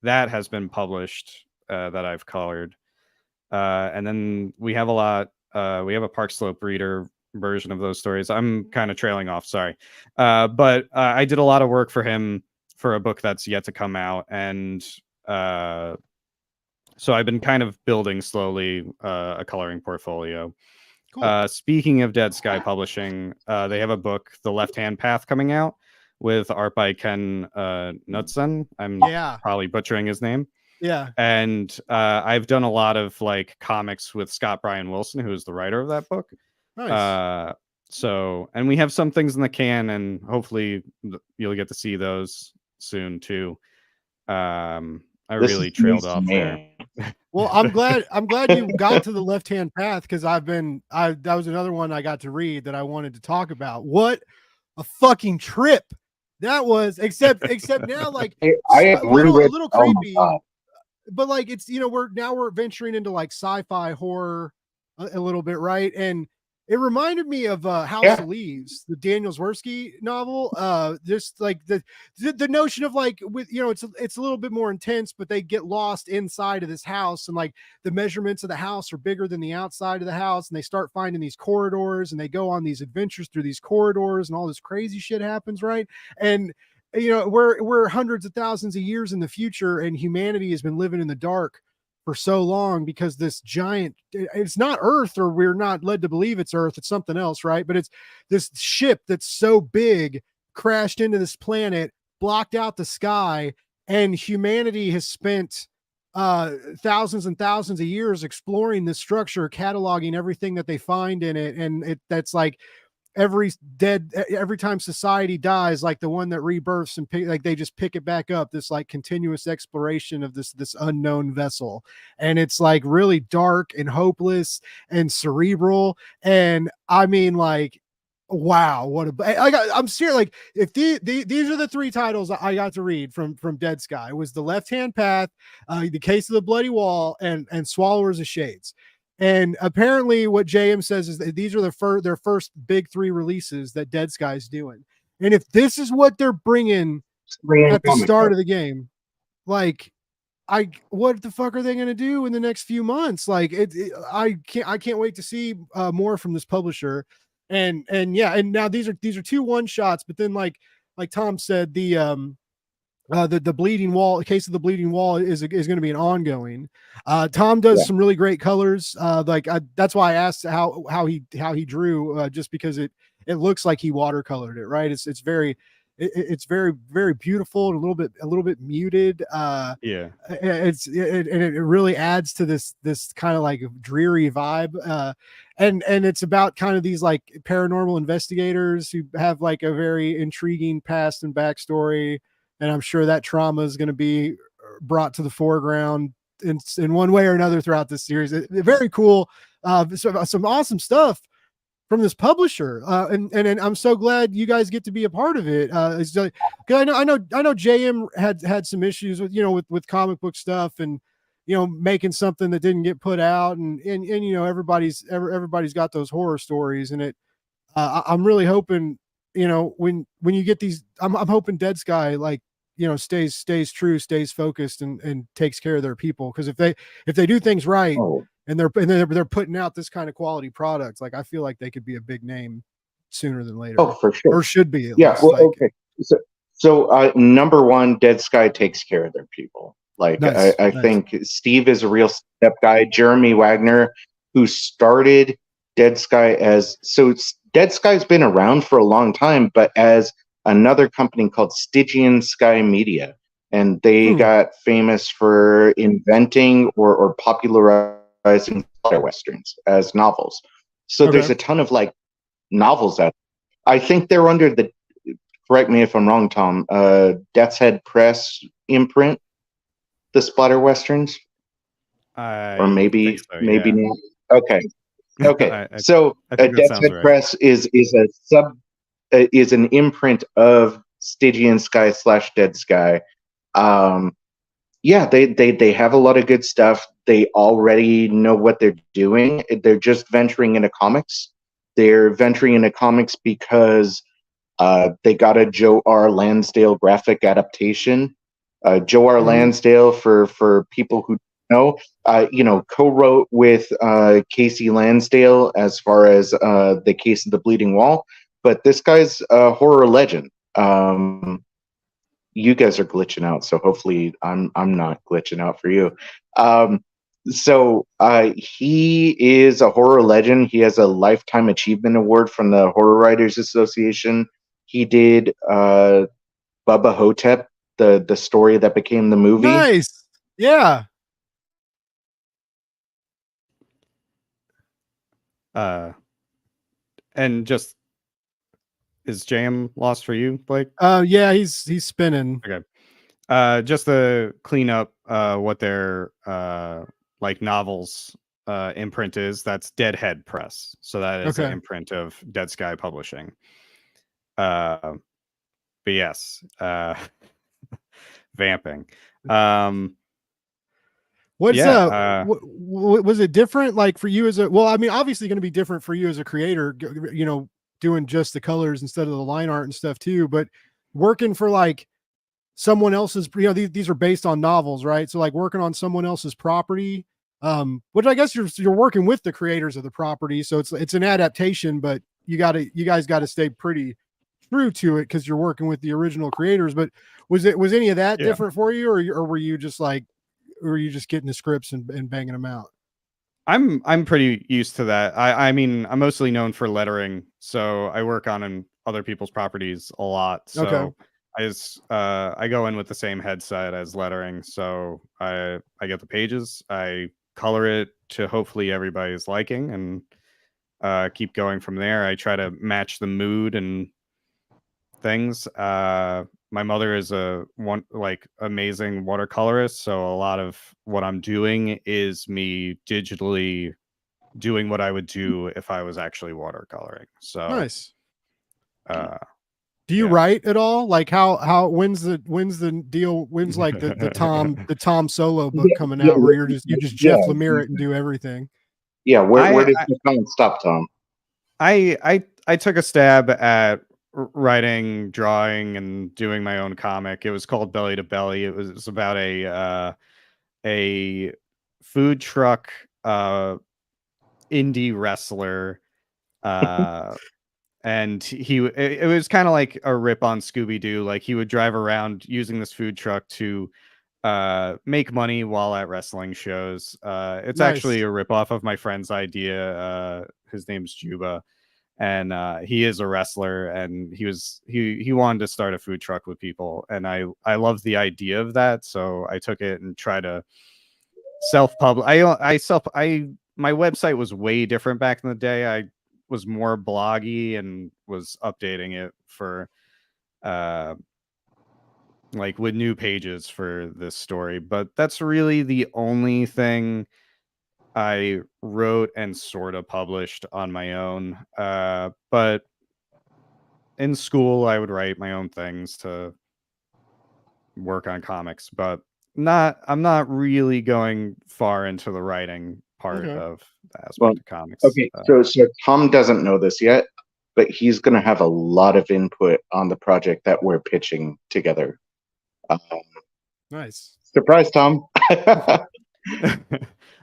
that has been published that I've colored. And then we have we have a Park Slope Reader version of those stories. I'm kind of trailing off, sorry. But I did a lot of work for him for a book that's yet to come out, and so I've been kind of building slowly a coloring portfolio. Cool. Speaking of Dead Sky Publishing, they have a book, The Left Hand Path, coming out with art by Ken Knudsen. I'm probably butchering his name. Yeah. And I've done a lot of like comics with Scott Bryan Wilson, who is the writer of that book. Nice. So, and we have some things in the can, and hopefully you'll get to see those soon too. I This really is trailed news to off there. me. Well, I'm glad you got to the left-hand path, because that was another one I got to read that I wanted to talk about. What a fucking trip that was, except now, like, I a agree little with. Oh my creepy, god! but like, it's, we're venturing into like sci-fi horror a little bit, right? And it reminded me of House Yeah. of Leaves, the Daniel Zwersky novel. Just like the notion of, like, with, it's a little bit more intense, but they get lost inside of this house, and like the measurements of the house are bigger than the outside of the house, and they start finding these corridors, and they go on these adventures through these corridors, and all this crazy shit happens, right? And we're hundreds of thousands of years in the future, and humanity has been living in the dark for so long because this giant, it's not Earth, or we're not led to believe it's Earth, it's something else, right? But it's this ship that's so big crashed into this planet, blocked out the sky, and humanity has spent thousands and thousands of years exploring this structure, cataloging everything that they find in it. And that's like every time society dies, like the one that rebirths and like they just pick it back up, this like continuous exploration of this unknown vessel. And it's like really dark and hopeless and cerebral. And I mean, like, wow, I'm serious. Like, if these are the three titles I got to read from Dead Sky, it was The Left Hand Path, The Case of the Bloody Wall, and Swallowers of Shades. And apparently what JM says is that these are their first big three releases that Dead Sky's doing. And if this is what they're bringing at the start of the game, like, what the fuck are they going to do in the next few months? Like, I can't wait to see more from this publisher. And yeah, and now these are 2 one-shots, but then like Tom said, the bleeding wall, Case of the Bleeding Wall is going to be an ongoing. Tom does some really great colors. That's why I asked how he drew, just because it looks like he watercolored it, right? It's very very beautiful and a little bit muted. Yeah. It really adds to this kind of like dreary vibe. And it's about kind of these like paranormal investigators who have like a very intriguing past and backstory. And I'm sure that trauma is going to be brought to the foreground in one way or another throughout this series. Very cool. Some awesome stuff from this publisher. And I'm so glad you guys get to be a part of it. It's like, 'cause I know JM had some issues with, with comic book stuff, and, making something that didn't get put out, and everybody's got those horror stories. And I'm really hoping, when you get these, I'm hoping Dead Sky, like, stays true, stays focused, and takes care of their people. Because if they do things right, and they're putting out this kind of quality product, like, I feel like they could be a big name sooner than later. Oh, for sure. Or should be, at yeah. least. Well, okay. So number one, Dead Sky takes care of their people. Like, Nice. I think Steve is a real step guy. Jeremy Wagner, who started Dead Sky Dead Sky's been around for a long time, but as another company called Stygian Sky Media. And they got famous for inventing or popularizing splatter westerns as novels. So there's a ton of like novels out there. I think they're under the, correct me if I'm wrong, Tom, Death's Head Press imprint, the splatter westerns. Or maybe so, maybe yeah. not. Okay. So Death's Head Press is an imprint of Stygian Sky / Dead Sky. Yeah, they have a lot of good stuff. They already know what they're doing. They're just venturing into comics. They're venturing into comics because they got a Joe R. Lansdale graphic adaptation. Joe R. Lansdale, for people who know, co-wrote with Casey Lansdale as far as the Case of the Bleeding Wall. But this guy's a horror legend. You guys are glitching out, so hopefully I'm not glitching out for you. So he is a horror legend. He has a Lifetime Achievement Award from the Horror Writers Association. He did Bubba Hotep, the story that became the movie. Nice. Yeah. and just is JM lost for you, Blake? Yeah, he's spinning. Okay. Just to clean up what their like novels imprint is, that's Deadhead Press. So that is an Okay. imprint of Dead Sky Publishing. But yes, vamping. What's Yeah, was it different like for you as a, well, I mean, obviously going to be different for you as a creator, you know, doing just the colors instead of the line art and stuff too, but working for like someone else's, you know, these are based on novels, right? So like working on someone else's property, which I guess you're working with the creators of the property, so it's an adaptation, but you guys got to stay pretty true to it because you're working with the original creators. But was any of that Yeah. different for you, or were you just like, or were you just getting the scripts and banging them out? I'm pretty used to that. I mean, I'm mostly known for lettering, so I work on other people's properties a lot. So Okay. I go in with the same headset as lettering. So I get the pages, I color it to hopefully everybody's liking, and keep going from there. I try to match the mood and things. My mother is a amazing watercolorist, so a lot of what I'm doing is me digitally doing what I would do if I was actually watercoloring. So Nice. uh Do you yeah. write at all? Like how when's the deal? When's like the Tom Solo book coming out where you just Jeff Lemire it and do everything? Yeah, where does I the phone stop, Tom? I took a stab at writing, drawing, and doing my own comic. It was called Belly to Belly. It was about a food truck indie wrestler, and it was kind of like a rip on Scooby-Doo. Like he would drive around using this food truck to make money while at wrestling shows. It's actually Nice. a rip off of my friend's idea. His name's Juba, and he is a wrestler, and he wanted to start a food truck with people, and I love the idea of that, so I took it and tried to self-publish. I my website was way different back in the day. I was more bloggy and was updating it for like with new pages for this story, but that's really the only thing I wrote and sort of published on my own. But in school I would write my own things to work on comics, but I'm not really going far into the writing part Okay. of the aspect Well, of comics. okay, so Tom doesn't know this yet, but he's going to have a lot of input on the project that we're pitching together. Nice. Surprise, Tom.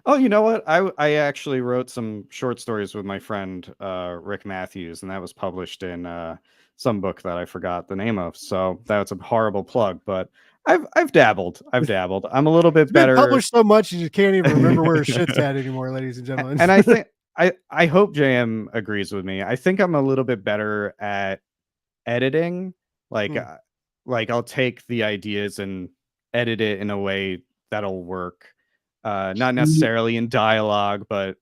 Oh, you know what? I actually wrote some short stories with my friend Rick Matthews, and that was published in some book that I forgot the name of. So that's a horrible plug, but I've dabbled. I'm a little bit better. Published so much you just can't even remember where shit's at anymore, ladies and gentlemen. And I think I hope JM agrees with me. I think I'm a little bit better at editing. Like I'll take the ideas and edit it in a way that'll work. Not necessarily in dialogue, but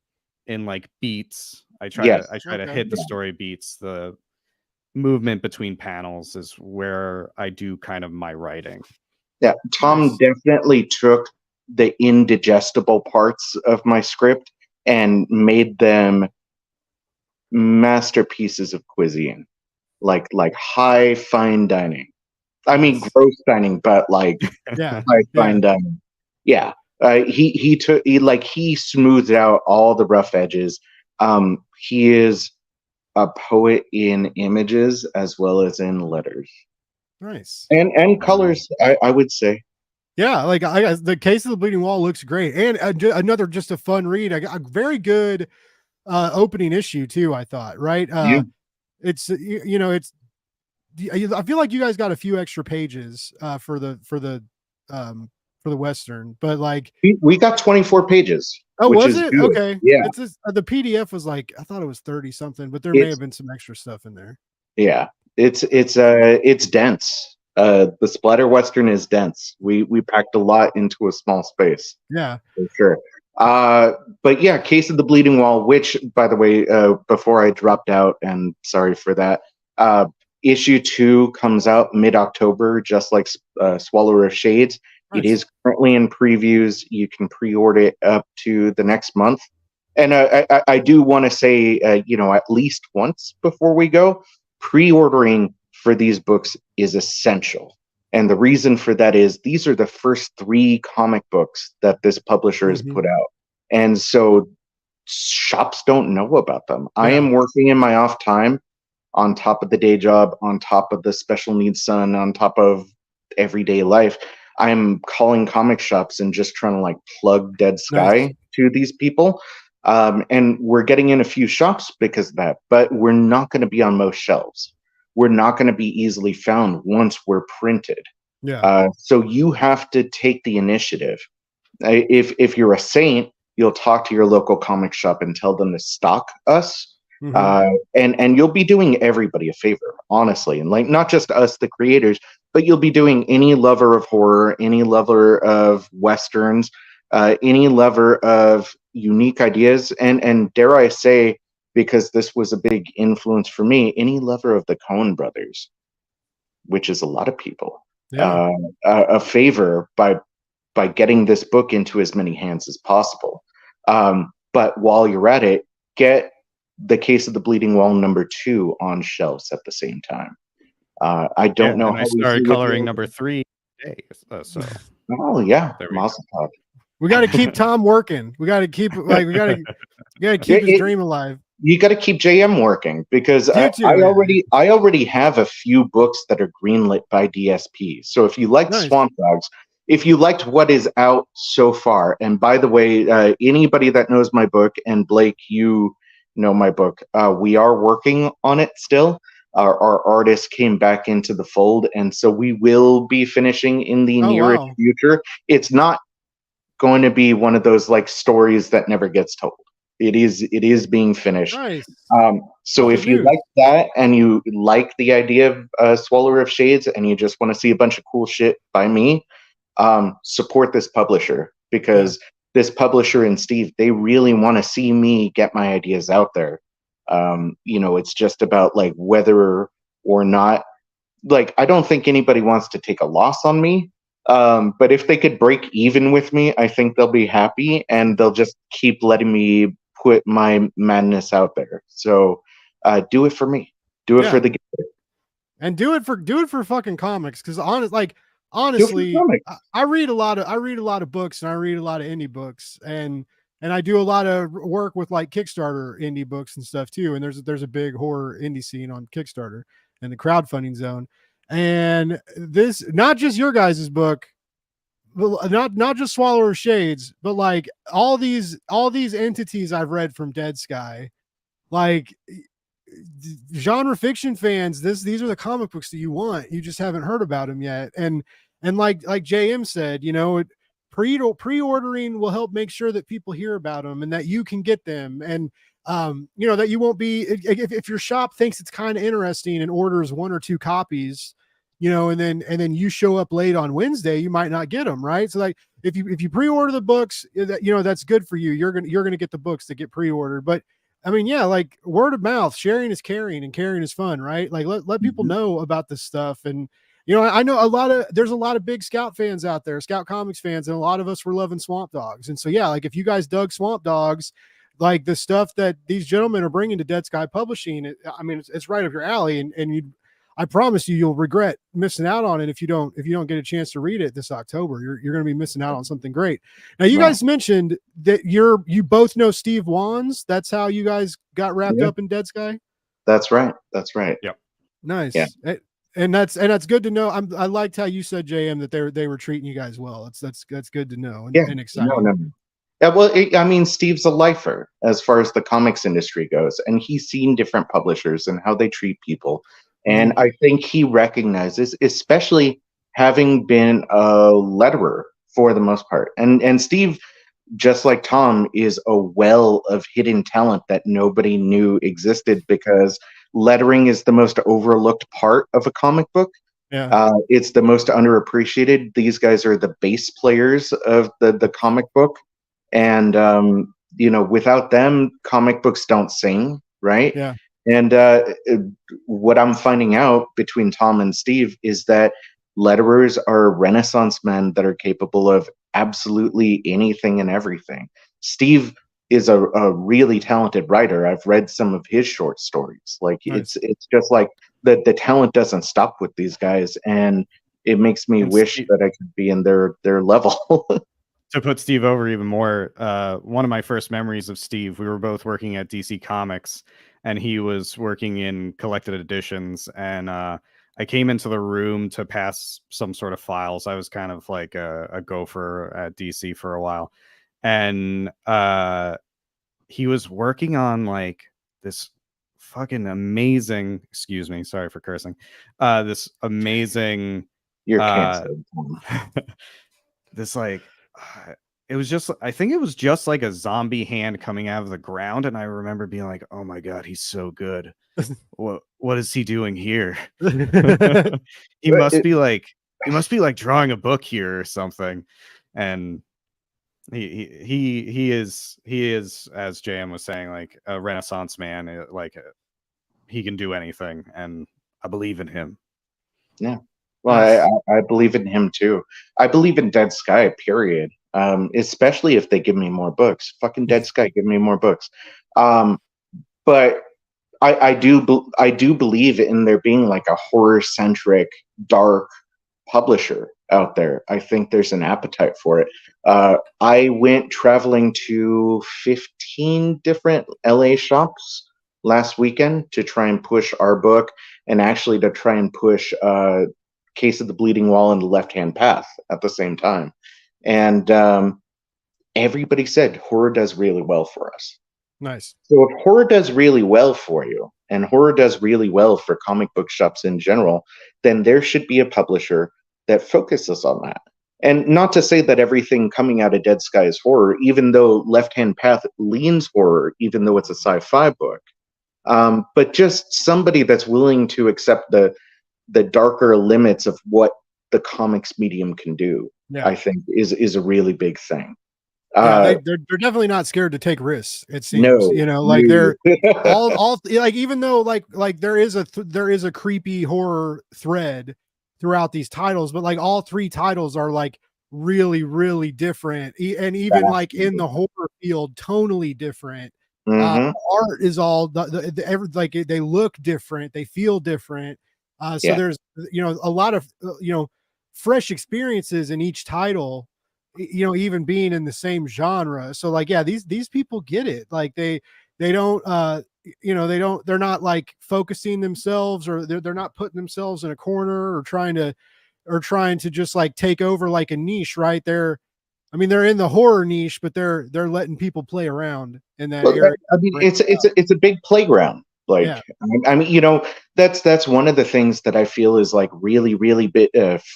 in like beats. I try to hit the story beats. The movement between panels is where I do kind of my writing. Yeah, Tom definitely took the indigestible parts of my script and made them masterpieces of cuisine, like high fine dining. I mean, gross dining, but like high fine dining. Yeah, he smoothed out all the rough edges. He is a poet in images as well as in letters. Nice. And colors, I would say. Yeah, like the Case of the Bleeding Wall looks great, and another just a fun read. I got a very good opening issue too. I thought, right? It's you know, it's I feel like you guys got a few extra pages for the Western, but like we got 24 pages. Oh, was it? Good. Okay. Yeah. It's just, the PDF was like, I thought it was 30 something, but there may have been some extra stuff in there. Yeah. It's dense. The splatter Western is dense. We packed a lot into a small space. Yeah. For sure. But yeah, Case of the Bleeding Wall, which, by the way, before I dropped out, and sorry for that, issue 2 comes out mid-October, just like Swallower of Shades. Nice. It is currently in previews. You can pre-order it up to the next month. And I do want to say, at least once before we go, pre-ordering for these books is essential. And the reason for that is these are the first 3 comic books that this publisher has put out. And so shops don't know about them. I am working in my off time on top of the day job, on top of the special needs son, on top of everyday life. I'm calling comic shops and just trying to like plug Dead Sky to these people. And we're getting in a few shops because of that, but we're not going to be on most shelves. We're not going to be easily found once we're printed. So you have to take the initiative. If you're a saint, you'll talk to your local comic shop and tell them to stock us. And you'll be doing everybody a favor, honestly. And like, not just us, the creators, but you'll be doing any lover of horror, any lover of Westerns, any lover of unique ideas. And dare I say, because this was a big influence for me, any lover of the Coen brothers, which is a lot of people, a favor by getting this book into as many hands as possible. But while you're at it, get the Case of the Bleeding Wall #2 on shelves at the same time. I don't know how I started coloring #3 today. So oh yeah, Mazel tov. We got to keep Tom working. We got to keep we got to keep his dream alive. You got to keep JM working because I already have a few books that are greenlit by DSP. So if you like Swamp Dogs, if you liked what is out so far, and by the way, anybody that knows my book, and Blake, you know my book, we are working on it still. Our artist came back into the fold, and so we will be finishing in the nearest future. It's not going to be one of those like stories that never gets told. It is being finished. So if you like that and you like the idea of Swallower of Shades and you just want to see a bunch of cool shit by me, support this publisher, because this publisher and Steve, they really want to see me get my ideas out there. It's just about like whether or not, like, I don't think anybody wants to take a loss on me. But if they could break even with me, I think they'll be happy and they'll just keep letting me put my madness out there. So do it for me. Do it for the game. And do it for fucking comics. Because honestly, I read a lot of books, and I read a lot of indie books, and I do a lot of work with like Kickstarter indie books and stuff too. And there's a big horror indie scene on Kickstarter and the crowdfunding zone. And this, not just your guys' book, not just Swallower of Shades, but like all these entities I've read from Dead Sky, like genre fiction fans, these are the comic books that you want. You just haven't heard about them yet. And like JM said, pre-ordering will help make sure that people hear about them and that you can get them. And that you won't be, if your shop thinks it's kind of interesting and orders 1 or 2 copies, and then you show up late on Wednesday, you might not get them, right? So like if you pre-order the books, that's good for you. You're gonna get the books that get pre-ordered. But I mean, like word of mouth, sharing is caring, and caring is fun, right? Like let people know about this stuff. And I know there's a lot of big Scout fans out there, Scout Comics fans, and a lot of us were loving Swamp Dogs. And so like if you guys dug Swamp Dogs, like the stuff that these gentlemen are bringing to Dead Sky Publishing, it's right up your alley, and I promise you'll regret missing out on it if you don't get a chance to read it this October. You're going to be missing out on something great. Now, you guys mentioned that you both know Steve Wands. That's how you guys got wrapped up in Dead Sky. That's right. Yep. Nice. Yeah. And that's good to know. I liked how you said, JM, that they were treating you guys well. That's good to know and exciting. No. Yeah, well, Steve's a lifer as far as the comics industry goes, and he's seen different publishers and how they treat people. And I think he recognizes, especially having been a letterer for the most part. And Steve, just like Tom, is a well of hidden talent that nobody knew existed, because lettering is the most overlooked part of a comic book. Yeah. It's the most underappreciated. These guys are the bass players of the comic book. And without them, comic books don't sing, right? Yeah. And what I'm finding out between Tom and Steve is that letterers are Renaissance men that are capable of absolutely anything and everything. Steve is a really talented writer. I've read some of his short stories. Like Nice. it's just like the talent doesn't stop with these guys, and it makes me And wish Steve, that I could be in their level. to put Steve over even more, one of my first memories of Steve, we were both working at DC Comics, and he was working in collected editions, and I came into the room to pass some sort of files. I was kind of like a gopher at DC for a while, and he was working on like this fucking amazing, excuse me, sorry for cursing, this amazing You're uh canceled. this like it was just, I think it was just like a zombie hand coming out of the ground, and I remember being like, oh my god, he's so good. What is he doing here? he must It- be like he must be like drawing a book here or something. And he is, as JM was saying, like a Renaissance man. Like he can do anything, and I believe in him. Yeah. Well, Nice. I believe in him too. I believe in Dead Sky, period. Especially if they give me more books. Fucking Dead Sky, give me more books. But I do believe in there being like a horror centric, dark publisher out there. I think there's an appetite for it. I went traveling to 15 different LA shops last weekend to try and push our book, and actually to try and push Case of the Bleeding Wall and The Left Hand Path at the same time. And everybody said horror does really well for us. Nice. So if horror does really well for you, and horror does really well for comic book shops in general, then there should be a publisher that focuses on that. And not to say that everything coming out of Dead Sky is horror, even though Left Hand Path leans horror, even though it's a sci-fi book. But just somebody that's willing to accept the darker limits of what the comics medium can do, Yeah. I think is a really big thing. Yeah, they're definitely not scared to take risks. It seems, No, like they're no. all like, even though like there is a creepy horror thread throughout these titles, but like all three titles are like really different, and even like in the horror field, tonally different. Mm-hmm. Art is all like they look different, they feel different. So Yeah. there's a lot of fresh experiences in each title, even being in the same genre. So like, yeah, these people get it. Like they don't they're not like focusing themselves, or they're not putting themselves in a corner, or trying to just like take over like a niche, right? They're in the horror niche, but they're letting people play around in that Well, area. I mean, it's a big playground. Like, Yeah. I mean, that's one of the things that I feel is like really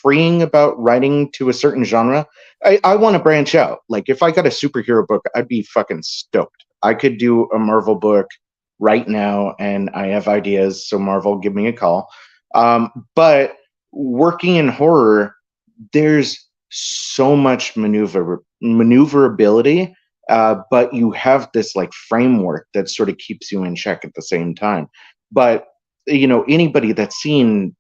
freeing about writing to a certain genre. I want to branch out. Like, if I got a superhero book, I'd be fucking stoked. I could do a Marvel book right now, and I have ideas. So Marvel, give me a call. But working in horror, there's so much maneuverability, but you have this like framework that sort of keeps you in check at the same time. But anybody that's seen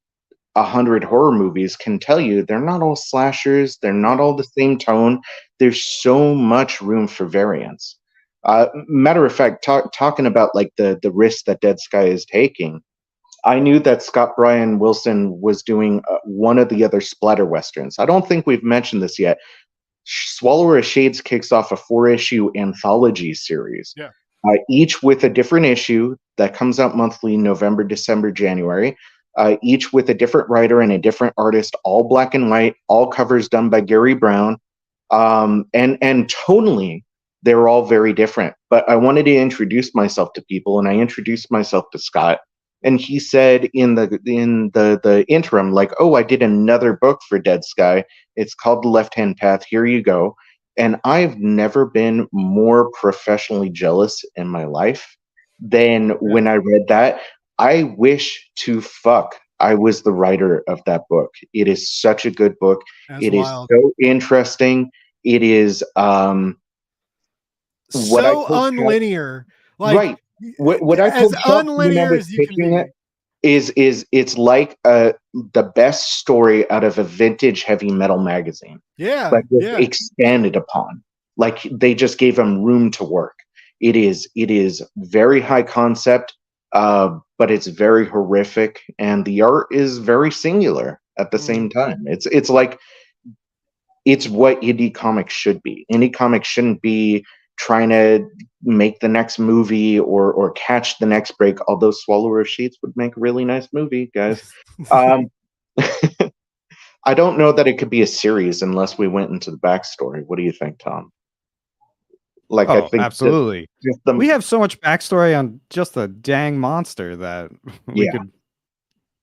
100 horror movies can tell you they're not all slashers, they're not all the same tone. There's so much room for variance. Matter of fact, talking about like the risk that Dead Sky is taking, I knew that Scott Bryan Wilson was doing one of the other splatter westerns. I don't think we've mentioned this yet. Swallower of Shades kicks off a 4-issue anthology series, Yeah. each with a different issue that comes out monthly, November, December, January, each with a different writer and a different artist, all black and white, all covers done by Gary Brown. And tonally, they're all very different. But I wanted to introduce myself to people, and I introduced myself to Scott. And he said in the interim, like, oh, I did another book for Dead Sky. It's called The Left Hand Path. Here you go. And I've never been more professionally jealous in my life than when I read that. I wish to fuck I was the writer of that book. It is such a good book. That's It is wild. so interesting. It is what I so told Chuck, unlinear. Like right. What I as told Chuck when I unlinear was as you can pitching be. it is it's like the best story out of a vintage heavy metal magazine, Yeah, but just yeah. expanded upon. Like they just gave him room to work. It is very high concept, but it's very horrific, and the art is very singular at the same time. It's like it's what indie comics should be. Indie comics shouldn't be trying to make the next movie or catch the next break, although Swallower of Shades would make a really nice movie, guys. Um, I don't know that it could be a series unless we went into the backstory. What do you think, Tom? Like, I Oh, think absolutely. just the, We have so much backstory on just the dang monster that we yeah. could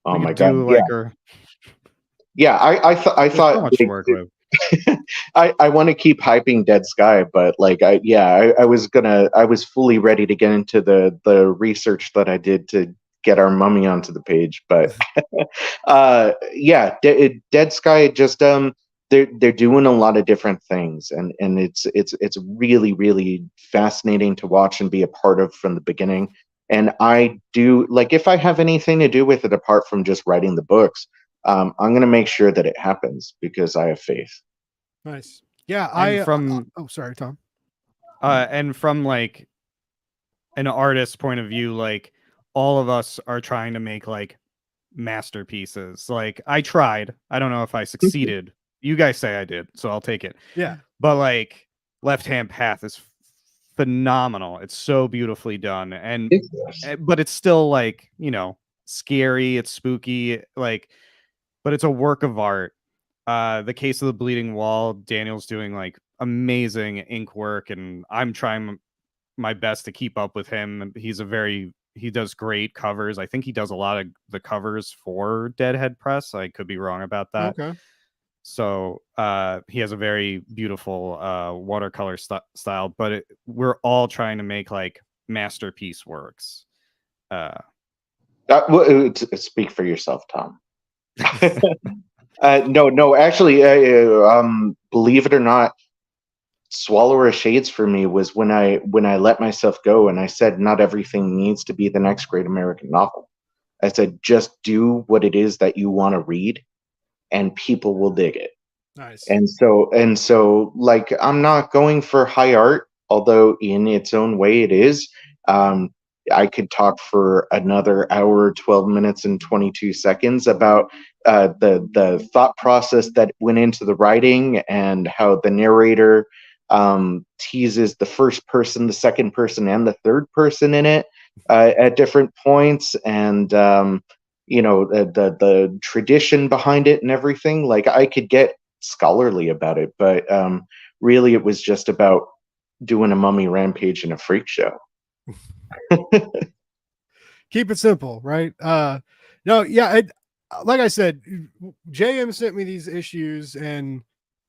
Oh we my could God. do Yeah. like our Yeah. I there's thought so much to work with. I want to keep hyping Dead Sky, but like I was fully ready to get into the research that I did to get our mummy onto the page, but Dead Sky just they're doing a lot of different things, and it's really really fascinating to watch and be a part of from the beginning. And I do like, if I have anything to do with it apart from just writing the books, I'm going to make sure that it happens because I have faith. Nice. Yeah, And from oh, sorry, Tom. and from like an artist's point of view, like all of us are trying to make like masterpieces. Like I tried. I don't know if I succeeded. You guys say I did, so I'll take it. Yeah. But like Left Hand Path is phenomenal. It's so beautifully done, and but it's still like, you know, scary, it's spooky, like, but it's a work of art. The Case of the Bleeding Wall, Daniel's doing like amazing ink work, and I'm trying my best to keep up with him. He does great covers. I think he does a lot of the covers for Deadhead Press. I could be wrong about that. Okay. So he has a very beautiful watercolor style, but we're all trying to make like masterpiece works. Speak for yourself, Tom. No, actually, believe it or not, Swallower of Shades for me was when I let myself go and I said, not everything needs to be the next great American novel. I said, just do what it is that you want to read, and people will dig it. Nice. And so, like, I'm not going for high art, although in its own way it is. I could talk for another hour, 12 minutes and 22 seconds about the thought process that went into the writing and how the narrator teases the first person, the second person, and the third person in it at different points, and you know, the tradition behind it and everything. Like, I could get scholarly about it, but really it was just about doing a mummy rampage and a freak show. Keep it simple, right? No, yeah, like I said, JM sent me these issues, and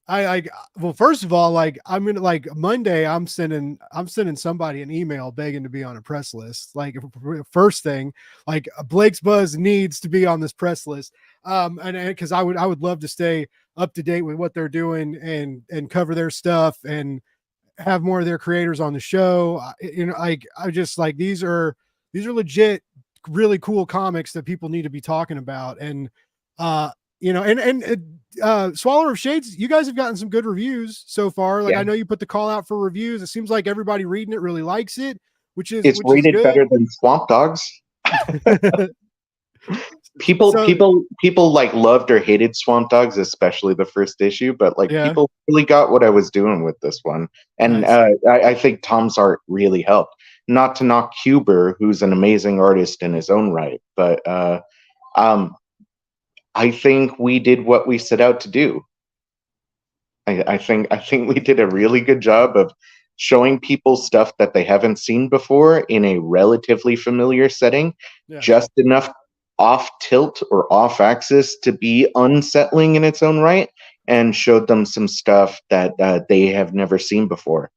well, first of all, like, I'm gonna, like, Monday I'm sending somebody an email begging to be on a press list. Like, first thing, like, Blake's Buzz needs to be on this press list. And because I would love to stay up to date with what they're doing and cover their stuff and have more of their creators on the show. You know, like, I just, like, these are legit really cool comics that people need to be talking about. And you know, and Swallower of Shades, you guys have gotten some good reviews so far. Like, yeah. I know you put the call out for reviews. It seems like everybody reading it really likes it, which is rated better than Swamp Dogs. People like loved or hated Swamp Dogs, especially the first issue, but like, yeah, people really got what I was doing with this one. And nice. I think Tom's art really helped. Not to knock Huber, who's an amazing artist in his own right, but I think we did what we set out to do. I think we did a really good job of showing people stuff that they haven't seen before in a relatively familiar setting, yeah, just enough off tilt or off axis to be unsettling in its own right, and showed them some stuff that they have never seen before.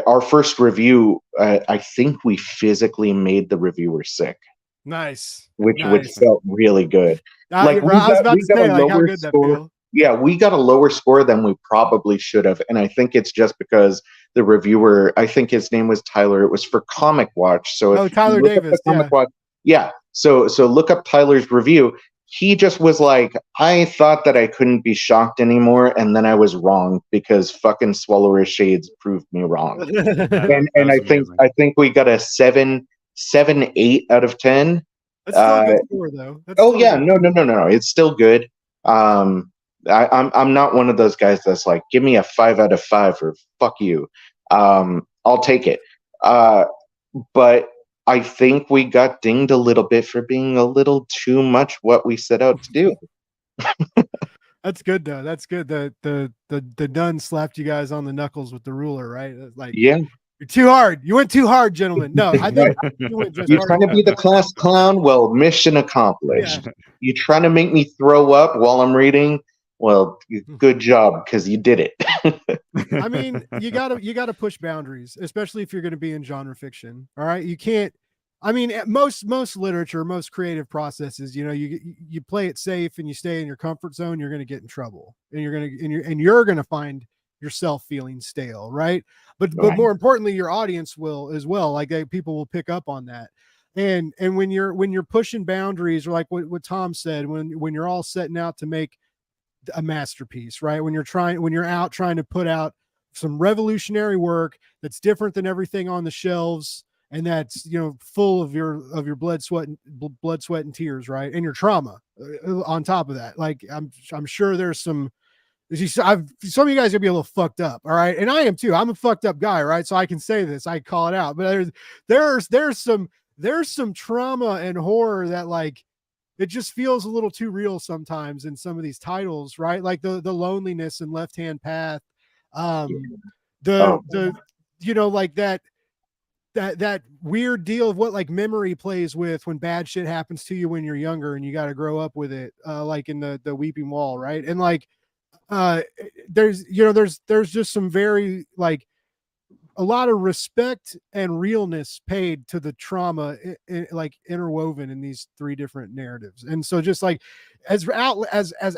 Our first review, I think we physically made the reviewer sick. Nice. Which felt really good. Like, I was about to say, like, how good that feel. Yeah, we got a lower score than we probably should have, and I think it's just because the reviewer, I think his name was Tyler. It was for Comic Watch. So if Tyler you look Davis, up the Comic Watch, yeah. So look up Tyler's review. He just was like, I thought that I couldn't be shocked anymore, and then I was wrong because fucking Swallower Shades proved me wrong. and I think we got a 7.8 out of 10. That's still a good score, though. No. It's still good. I'm not one of those guys that's like, give me a 5 out of 5 or fuck you. I'll take it. But I think we got dinged a little bit for being a little too much what we set out to do. That's good though. That's good. The nun slapped you guys on the knuckles with the ruler, right? Like, yeah, you're too hard. You went too hard, gentlemen. No, I think you went just You're hard. trying to be the class clown? Well, mission accomplished. Yeah. You trying to make me throw up while I'm reading? Well, good job, because you did it. I mean, you gotta push boundaries, especially if you're going to be in genre fiction. All right, you can't. I mean, most literature, most creative processes, you play it safe and you stay in your comfort zone. You're going to get in trouble, and you're going to find yourself feeling stale, right? But more importantly, your audience will as well. Like people will pick up on that. And when you're pushing boundaries, or like what Tom said, when you're all setting out to make a masterpiece, right? When you're out trying to put out some revolutionary work that's different than everything on the shelves, and that's full of your blood, sweat and tears, right? And your trauma on top of that. Like I'm sure there's some. Some of you guys are gonna be a little fucked up, all right? And I am too. I'm a fucked up guy, right? So I can say this, I call it out. But there's some trauma and horror that, like, it just feels a little too real sometimes in some of these titles, right? Like the loneliness in Left Hand Path, like that weird deal of what like memory plays with when bad shit happens to you when you're younger and you got to grow up with it, like in the Weeping Wall, right? And like there's just some very, like, a lot of respect and realness paid to the trauma like interwoven in these three different narratives. And so just like as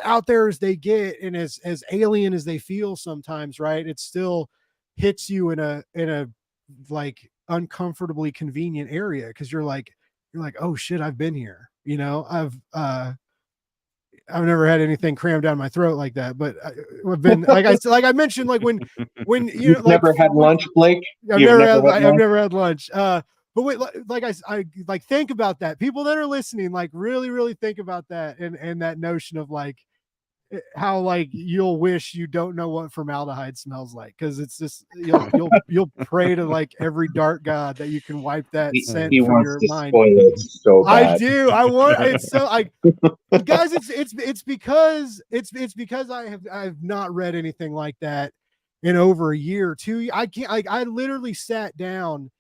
out there as they get, and as alien as they feel sometimes, right, it still hits you in a like uncomfortably convenient area, because you're like, oh shit, I've been here, I've never had anything crammed down my throat like that, but I've been like I mentioned, like when you've never had lunch, Blake. I've never had lunch. But wait, like I like think about that. People that are listening, like really think about that, and that notion of like how like you'll wish you don't know what formaldehyde smells like, because it's just you'll pray to like every dark god that you can wipe that scent from your mind. Spoil it so bad. I do. I want. It's so like, guys. It's because I've not read anything like that in over a year or two. I can't. I literally sat down.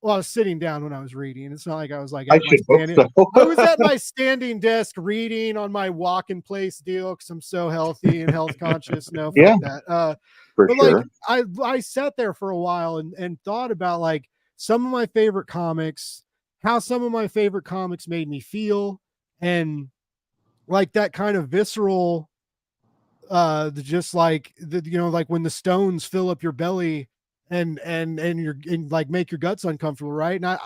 Well, I was sitting down when I was reading. It's not like I was like I was at my standing desk reading on my walk in place deal, because I'm so healthy and health conscious. No, fuck that. But sure. Like I sat there for a while and thought about like some of my favorite comics, how some of my favorite comics made me feel, and like that kind of visceral, just like like when the stones fill up your belly and you're like make your guts uncomfortable, right? And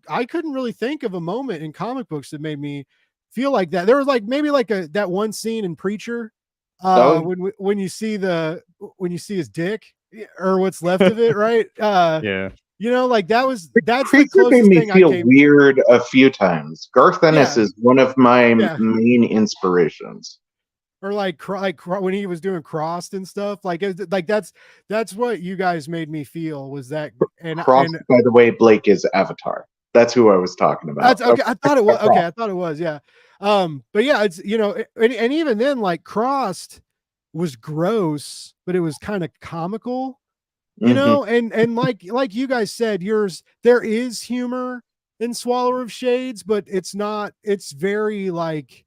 I couldn't really think of a moment in comic books that made me feel like that. There was like maybe like that one scene in Preacher, when you see his dick or what's left of it, right? Yeah. Like that's Preacher the made me feel weird a few times. Garth Ennis is one of my main inspirations. Or like when he was doing Crossed and stuff, like that's what you guys made me feel, was that. And Crossed, by the way, Blake, is Avatar. That's who I was talking about. That's okay. I thought it was okay. I thought it was, yeah. But yeah, it's and even then, like Crossed was gross, but it was kind of comical, and like you guys said, there is humor in Swallower of Shades, but it's not. It's very like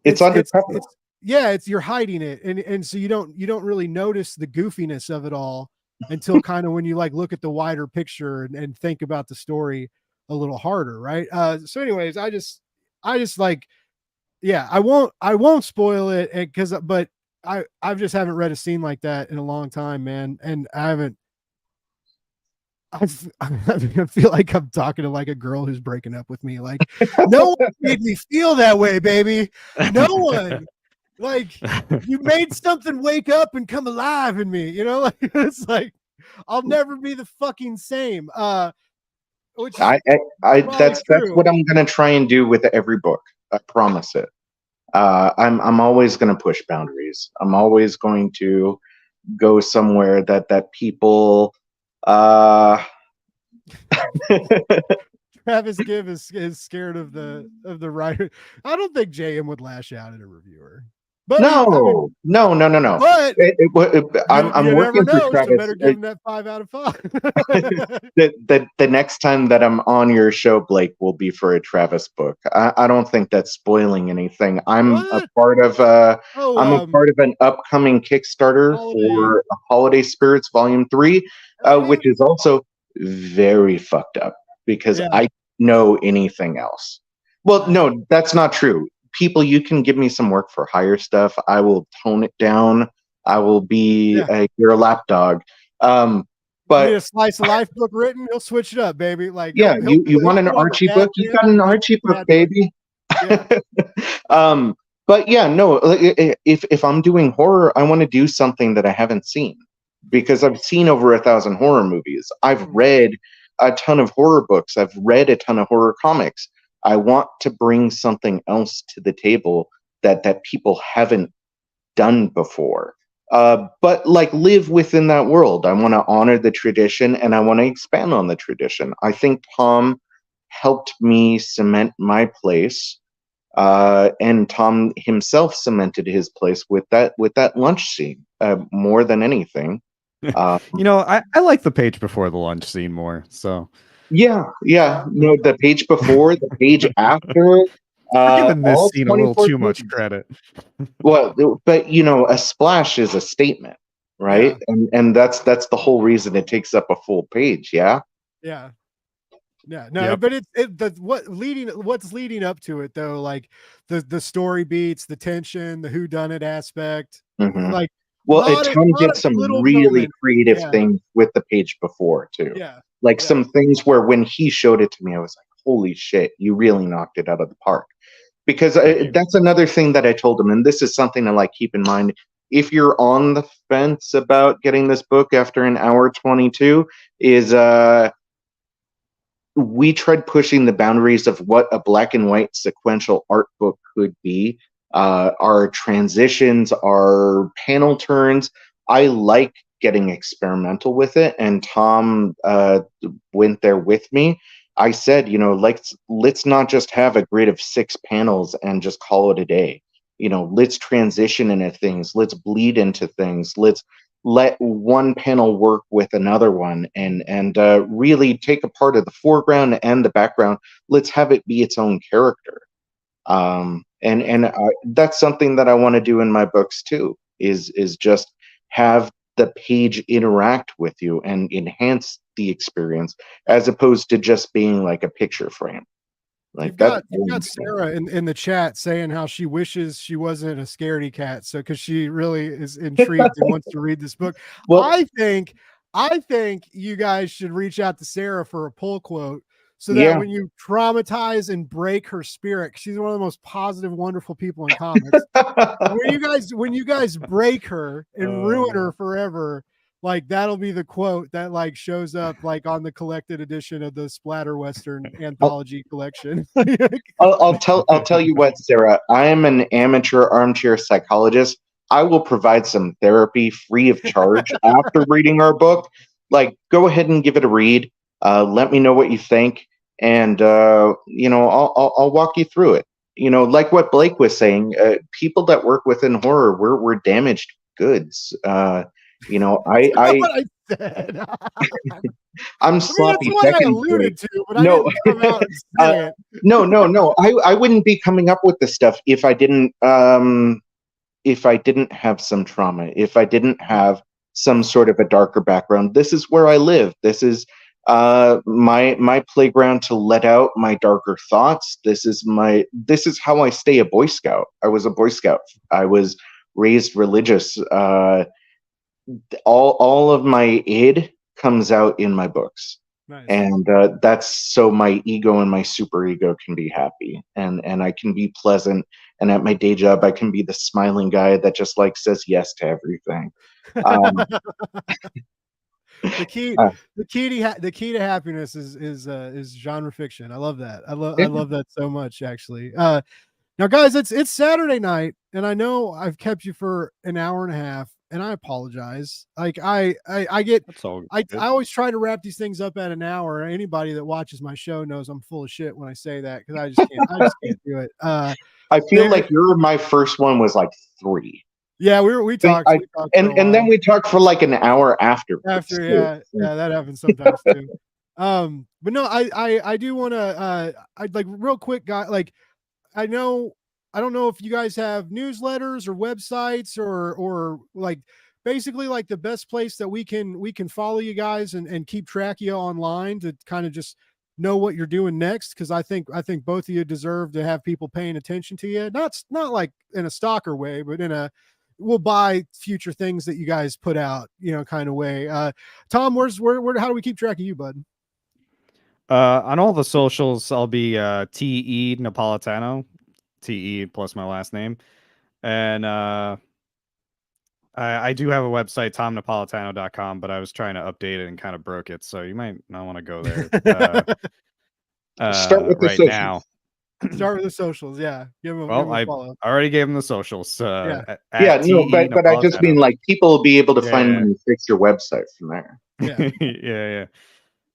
it's undercover. You're hiding it, and so you don't really notice the goofiness of it all until kind of when you like look at the wider picture and think about the story a little harder, right? So anyways, I just like, I won't spoil it, but I just haven't read a scene like that in a long time, man. And I feel like I'm talking to like a girl who's breaking up with me. Like, no one made me feel that way, baby. No one. Like, you made something wake up and come alive in me. You know, like it's like I'll never be the fucking same. Which is that's true. what I'm gonna try and do with every book. I promise it. I'm always gonna push boundaries. I'm always going to go somewhere that people Travis Gibb is scared of the writer. I don't think JM would lash out at a reviewer. But no. But I'm you working never know, for Travis. so better give him that 5 out of 5. The next time that I'm on your show, Blake, will be for a Travis book. I don't think that's spoiling anything. I'm a part of an upcoming Kickstarter for Holiday Spirits Volume 3, which is also very fucked up because I don't know anything else. Well, no, that's not true. People, you can give me some work for hire stuff. I will tone it down. I will be your lapdog. But need a slice of life book written, he'll switch it up, baby. Like, you want an Archie book? You got an Archie book, baby. Yeah. But yeah, no. If I'm doing horror, I want to do something that I haven't seen because I've seen over 1,000 horror movies. I've read a ton of horror books. I've read a ton of horror comics. I want to bring something else to the table that people haven't done before. But like live within that world. I want to honor the tradition and I want to expand on the tradition. I think Tom helped me cement my place. And Tom himself cemented his place with that lunch scene more than anything. I like the page before the lunch scene more. So yeah. No, the page before, the page after. Giving this scene a little too much credit. Well, but a splash is a statement, right? Yeah. And that's the whole reason it takes up a full page. Yeah. Yeah. No, but what's leading up to it though, like the story beats, the tension, the whodunit aspect, like. Well, Tom did some really creative things with the page before too. Yeah. Like some things where when he showed it to me, I was like, holy shit, you really knocked it out of the park. Because that's another thing that I told him, and this is something to like keep in mind. If you're on the fence about getting this book after an hour 22, is we tried pushing the boundaries of what a black and white sequential art book could be. Our transitions, our panel turns. I like getting experimental with it, and Tom went there with me. I said, let's not just have a grid of 6 panels and just call it a day. Let's transition into things. Let's bleed into things. Let's let one panel work with another one and really take a part of the foreground and the background. Let's have it be its own character. And that's something that I want to do in my books too, is just have the page interact with you and enhance the experience as opposed to just being like a picture frame. Like you've got Sarah in the chat saying how she wishes she wasn't a scaredy cat. So because she really is intrigued and wants to read this book. Well, I think you guys should reach out to Sarah for a pull quote so that when you traumatize and break her spirit, she's one of the most positive, wonderful people in comics. when you guys break her and ruin her forever, like that'll be the quote that like shows up like on the collected edition of the Splatter Western anthology collection. I'll tell you what, Sarah, I am an amateur armchair psychologist. I will provide some therapy free of charge after reading our book. Like, go ahead and give it a read. Let me know what you think, and I'll walk you through it. Like what Blake was saying, people that work within horror, we're damaged goods. I said. I'm sloppy. That's what I alluded to, but no, I didn't come out and say it. No. I wouldn't be coming up with this stuff if I didn't have some trauma, if I didn't have some sort of a darker background. This is where I live. This is my playground to let out my darker thoughts. This is how I stay a Boy Scout. I was a Boy Scout. I was raised religious. All of my id comes out in my books. Nice. And that's so my ego and my super ego can be happy, and I can be pleasant. And at my day job, I can be the smiling guy that just like says yes to everything. The key to happiness is genre fiction. I love that. I love that so much, actually. Now, guys, it's Saturday night, and I know I've kept you for an hour and a half, and I apologize. Like I get, I always try to wrap these things up at an hour. Anybody that watches my show knows I'm full of shit when I say that, because I just can't do it. I feel like my first one was like 3. Yeah, we talked. And then we talked for like an hour after. Yeah, that happens sometimes too. But no, I do want to I'd like real quick, guy. Like, I don't know if you guys have newsletters or websites or like basically like the best place that we can follow you guys and keep track of you online to kind of just know what you're doing next. Cause I think both of you deserve to have people paying attention to you. Not like in a stalker way, but in a, we'll buy future things that you guys put out, kind of way. Tom, where how do we keep track of you, bud? On all the socials, I'll be TE Napolitano, TE plus my last name. And I do have a website, tomnapolitano.com, but I was trying to update it and kind of broke it. So you might not want to go there Start with right now. Start with the socials, yeah. Give them I follow. already gave them the socials. But I just mean like people will be able to find when you fix your website from there. Yeah, yeah.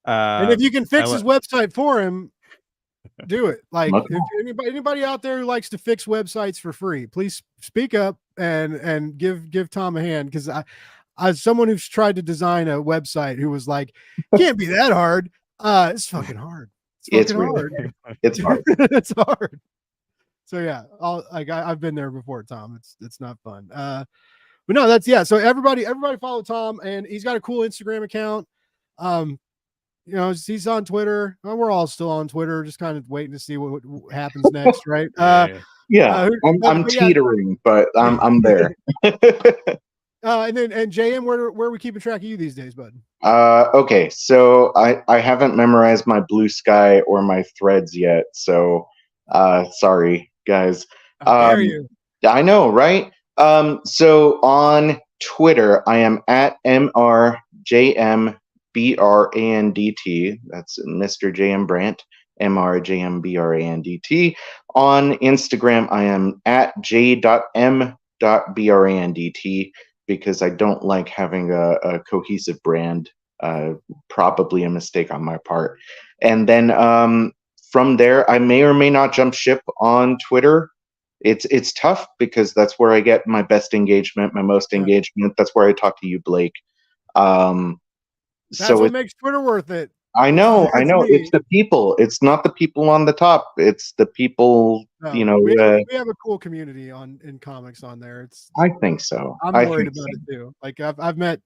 And if you can fix his website for him, do it. Like, if anybody out there who likes to fix websites for free, please speak up and give Tom a hand, because as someone who's tried to design a website who was like, can't be that hard. It's fucking hard. It's hard. It's hard. It's hard. So yeah, I've been there before, Tom. It's not fun. But no, so everybody follow Tom, and he's got a cool Instagram account. He's on Twitter. Well, we're all still on Twitter, just kind of waiting to see what happens next, right? I'm teetering, but I'm there. And JM, where are we keeping track of you these days, bud? Okay, so I haven't memorized my Blue Sky or my Threads yet, so sorry, guys. How dare you? I know, right? So on Twitter, I am at MRJMBRANDT. That's Mr. JM Brandt, MRJMBRANDT. On Instagram, I am at j.m.brandt, because I don't like having a cohesive brand. Probably a mistake on my part. And then from there, I may or may not jump ship on Twitter. It's tough because that's where I get my best engagement, my most engagement. That's where I talk to you, Blake. That's what makes Twitter worth it. I know. It's the people. It's not the people on the top. It's the people. We have a cool community in comics on there. I think so. I'm worried about it too. Like I've met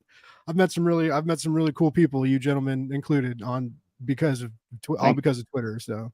some really cool people, you gentlemen included, because of Twitter. So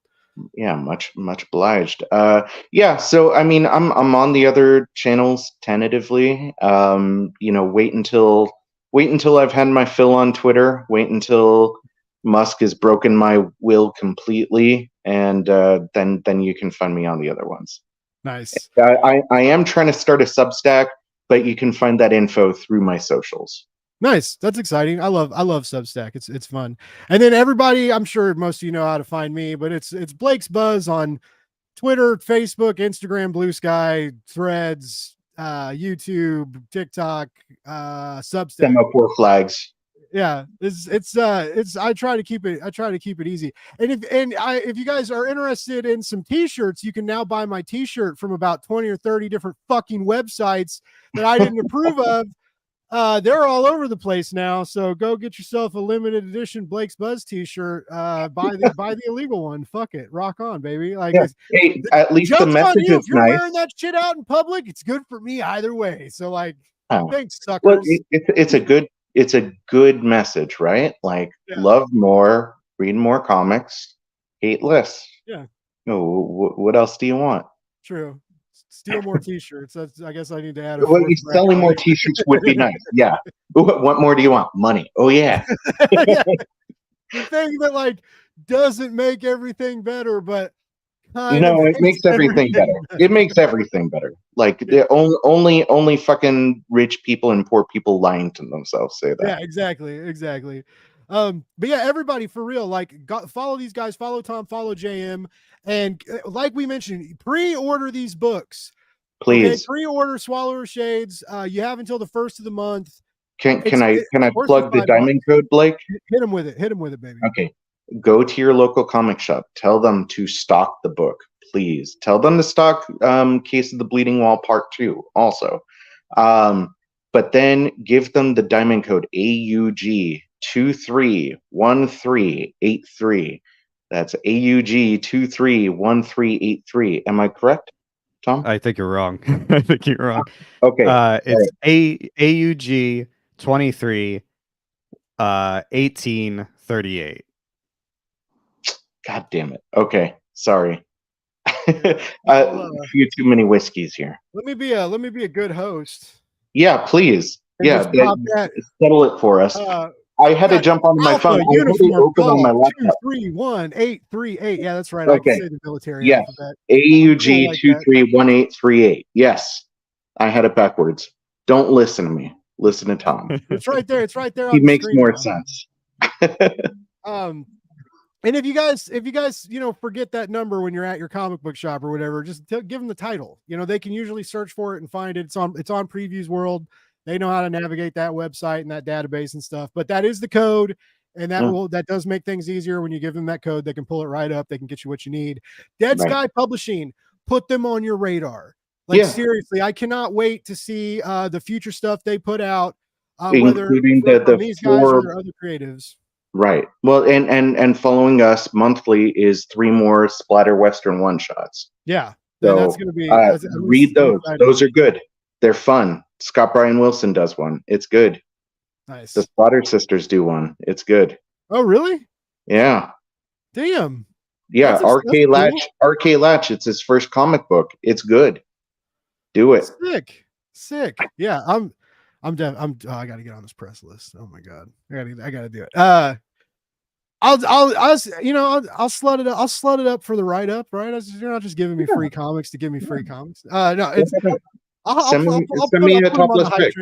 yeah, much obliged. So I mean, I'm on the other channels tentatively. Wait until I've had my fill on Twitter. Wait until Musk has broken my will completely, and then you can find me on the other ones. Nice. I am trying to start a Substack, but you can find that info through my socials. Nice. That's exciting. I love Substack. It's fun. And then everybody, I'm sure most of you know how to find me, but it's Blake's Buzz on Twitter, Facebook, Instagram, Blue Sky, Threads, YouTube, TikTok, Substack. Semaphore flags. Yeah, it's I try to keep it easy. And if you guys are interested in some t-shirts, you can now buy my t-shirt from about 20 or 30 different fucking websites that I didn't approve of. They're all over the place now, so go get yourself a limited edition Blake's Buzz t-shirt. Buy the illegal one. Fuck it. Rock on, baby. Like, hey, at least the message is if you're nice. Wearing that shit out in public, it's good for me either way. So like, thanks, suckers. Well, it's a good message, right? Like, love more, read more comics, hate less. Yeah. What else do you want? True. Steal more t-shirts. That's, I guess I need to add a Well, fourth selling more bracket. t-shirts would be nice. Yeah. What more do you want? Money. Oh yeah. Yeah. The thing that like doesn't make everything better, but kind of No, it makes everything better. It makes everything better. Like the only fucking rich people and poor people lying to themselves say that. Yeah, exactly. But yeah, everybody for real, like follow these guys, follow Tom, follow JM, and like we mentioned, pre-order these books. Please. Okay, pre-order Swallower Shades. You have until the 1st of the month. Can I worth plug the $5. diamond code, Blake? Hit him with it, baby. Okay. Go to your local comic shop. Tell them to stock the book, please. Tell them to stock Case of the Bleeding Wall Part 2 also. But then give them the diamond code AUG 231383. That's AUG 231383. Am I correct, Tom? I think you're wrong. I think you're wrong. Okay. It's AUG 23 1838. God damn it. Okay. Sorry. A few too many whiskeys here. Let me be a good host. Yeah, please. And Yeah, settle it for us. I had to jump onto my phone. I had it open on my laptop. 231838. Yeah, that's right. Okay. I can say the military alphabet. AUG 231838. Yes. I had it backwards. Don't listen to me. Listen to Tom. It's right there. It's right there. He makes more sense. And if you guys, forget that number when you're at your comic book shop or whatever, just give them the title. They can usually search for it and find it. It's on Previews World. They know how to navigate that website and that database and stuff. But that is the code, and that does make things easier when you give them that code. They can pull it right up. They can get you what you need. Dead Sky Publishing, put them on your radar. Seriously, I cannot wait to see the future stuff they put out, including from these guys or other creatives. Right. Well, and following us monthly is 3 more splatter Western one-shots. Yeah. So that's going to be read those. Those are good. They're fun. Scott Bryan Wilson does one. It's good. Nice. The Splatter Sisters do one. It's good. Oh, really? Yeah. Damn. Yeah. RK Latch. It's his first comic book. It's good. Do it. Sick. Yeah. I got to get on this press list. Oh my God. I got to do it. I'll slut it up. I'll slut it up for the write up, right? You're not just giving me free comics to give me free comics. No, it's I'll send me a top list pick.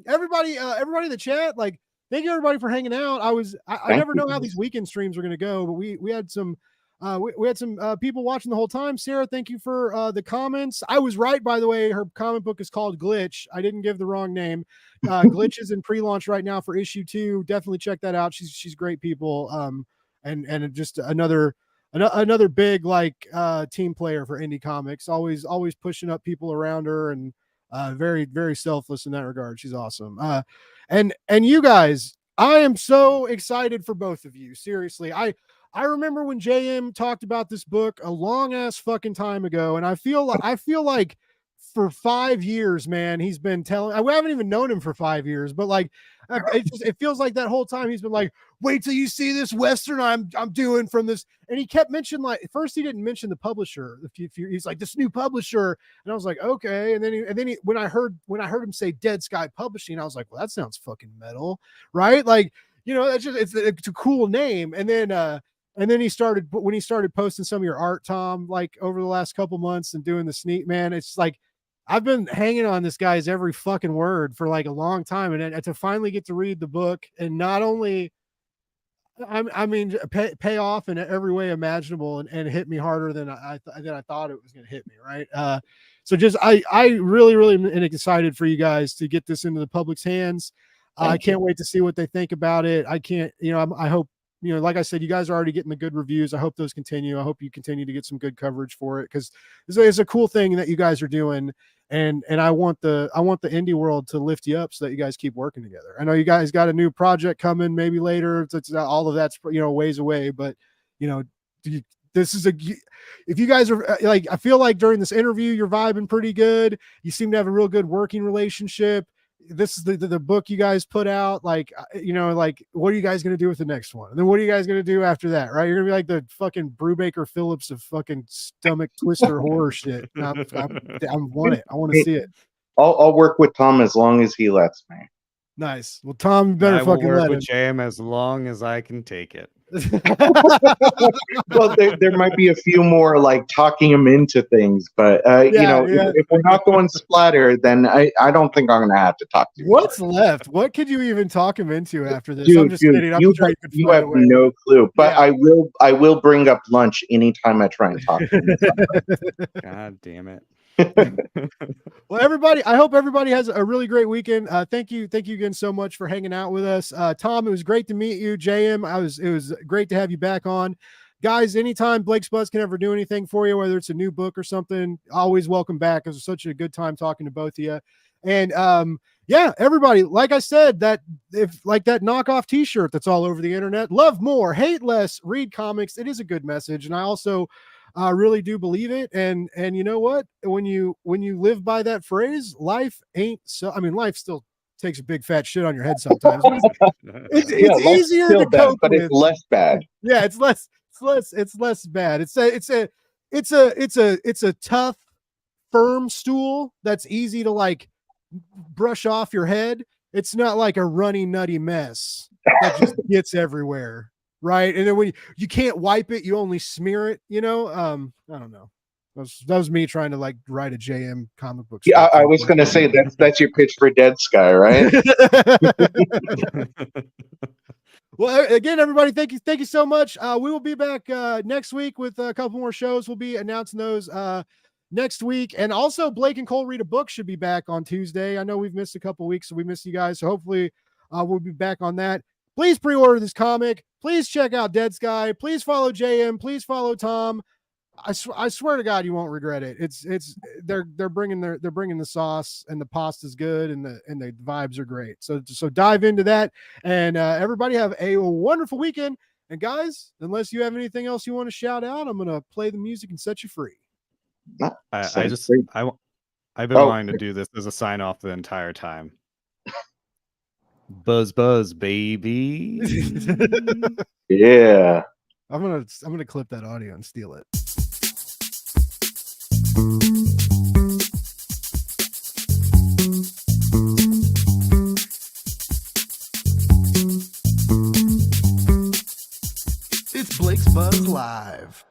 Everybody in the chat, thank you everybody for hanging out. I never know how these weekend streams are going to go, but we had some we had some people watching the whole time. Sarah, thank you for the comments. I was right, by the way. Her comic book is called Glitch. I didn't give the wrong name. Glitch is in pre-launch right now for issue 2. Definitely check that out. She's great people. And just another big team player for indie comics. Always pushing up people around her, and very, very selfless in that regard. She's awesome. And you guys, I am so excited for both of you. Seriously, I remember when JM talked about this book a long ass fucking time ago, and I feel like for 5 years, man, he's been telling. I haven't even known him for 5 years, but it feels like that whole time he's been like, wait till you see this Western I'm doing from this. And he kept mentioning, first he didn't mention the publisher. He's like, this new publisher, and I was like, okay. And then he when I heard him say Dead Sky Publishing, I was like, well, that sounds fucking metal, right? That's just it's a cool name. And then he started posting some of your art, Tom, over the last couple months and doing the sneak, man. It's like I've been hanging on this guy's every fucking word for a long time, and to finally get to read the book and not only, pay off in every way imaginable and hit me harder than I thought it was going to hit me. Right. So just I really, really am excited for you guys to get this into the public's hands. I can't wait to see what they think about it. I hope. Like I said, you guys are already getting the good reviews. I hope those continue. I hope you continue to get some good coverage for it, because it's a cool thing that you guys are doing. And I want the indie world to lift you up so that you guys keep working together. I know you guys got a new project coming maybe later. It's all of that's ways away, but this is if you guys are I feel like during this interview, you're vibing pretty good. You seem to have a real good working relationship. this is the book you guys put out. Like, like, what are you guys going to do with the next one? And then what are you guys going to do after that? Right. You're going to be like the fucking Brubaker Phillips of fucking stomach twister horror shit. I want it. I want to see it. I'll work with Tom as long as he lets me. Nice. Well, Tom, you better I will fucking work let with him. JM as long as I can take it. Well, there might be a few more like talking him into things, but if we're not going splatter, then I don't think I'm gonna have to talk to you. What's left? What could you even talk him into after this? Dude, I'm just kidding. I'm sure you have no clue. But Yeah. I will bring up lunch anytime I try and talk to him. God damn it. Well, everybody, I hope everybody has a really great weekend. Thank you again so much for hanging out with us. Tom, it was great to meet you. JM, it was great to have you back on. Guys, anytime Blake's Buzz can ever do anything for you, whether it's a new book or something, always welcome back. It was such a good time talking to both of you. And yeah, everybody, like I said, that knockoff t-shirt that's all over the internet, love more, hate less, read comics. It is a good message. And I also really do believe it. And you know what? When you live by that phrase, life ain't so. I mean, life still takes a big fat shit on your head sometimes. But it's easier to cope but with. It's less bad. Yeah, it's less bad. It's a tough, firm stool that's easy to like brush off your head. It's not like a runny, nutty mess that just gets everywhere. Right. And then when you can't wipe it, you only smear it, I don't know. That was me trying to like write a JM comic book. Yeah, I was going to say that's your pitch for Dead Sky, right? Well, again, everybody, thank you so much. We will be back next week with a couple more shows. We'll be announcing those next week. And also Blake and Cole Read a Book should be back on Tuesday. I know we've missed a couple weeks, so we miss you guys. So hopefully we'll be back on that. Please pre-order this comic. Please check out Dead Sky. Please follow JM. Please follow Tom. I swear to God, you won't regret it. They're bringing the sauce, and the pasta's good, and the vibes are great. So dive into that, and everybody have a wonderful weekend. And guys, unless you have anything else you want to shout out, I'm gonna play the music and set you free. I've been wanting to do this as a sign off the entire time. Buzz, baby. Yeah. I'm gonna clip that audio and steal it. It's Blake's Buzz Live.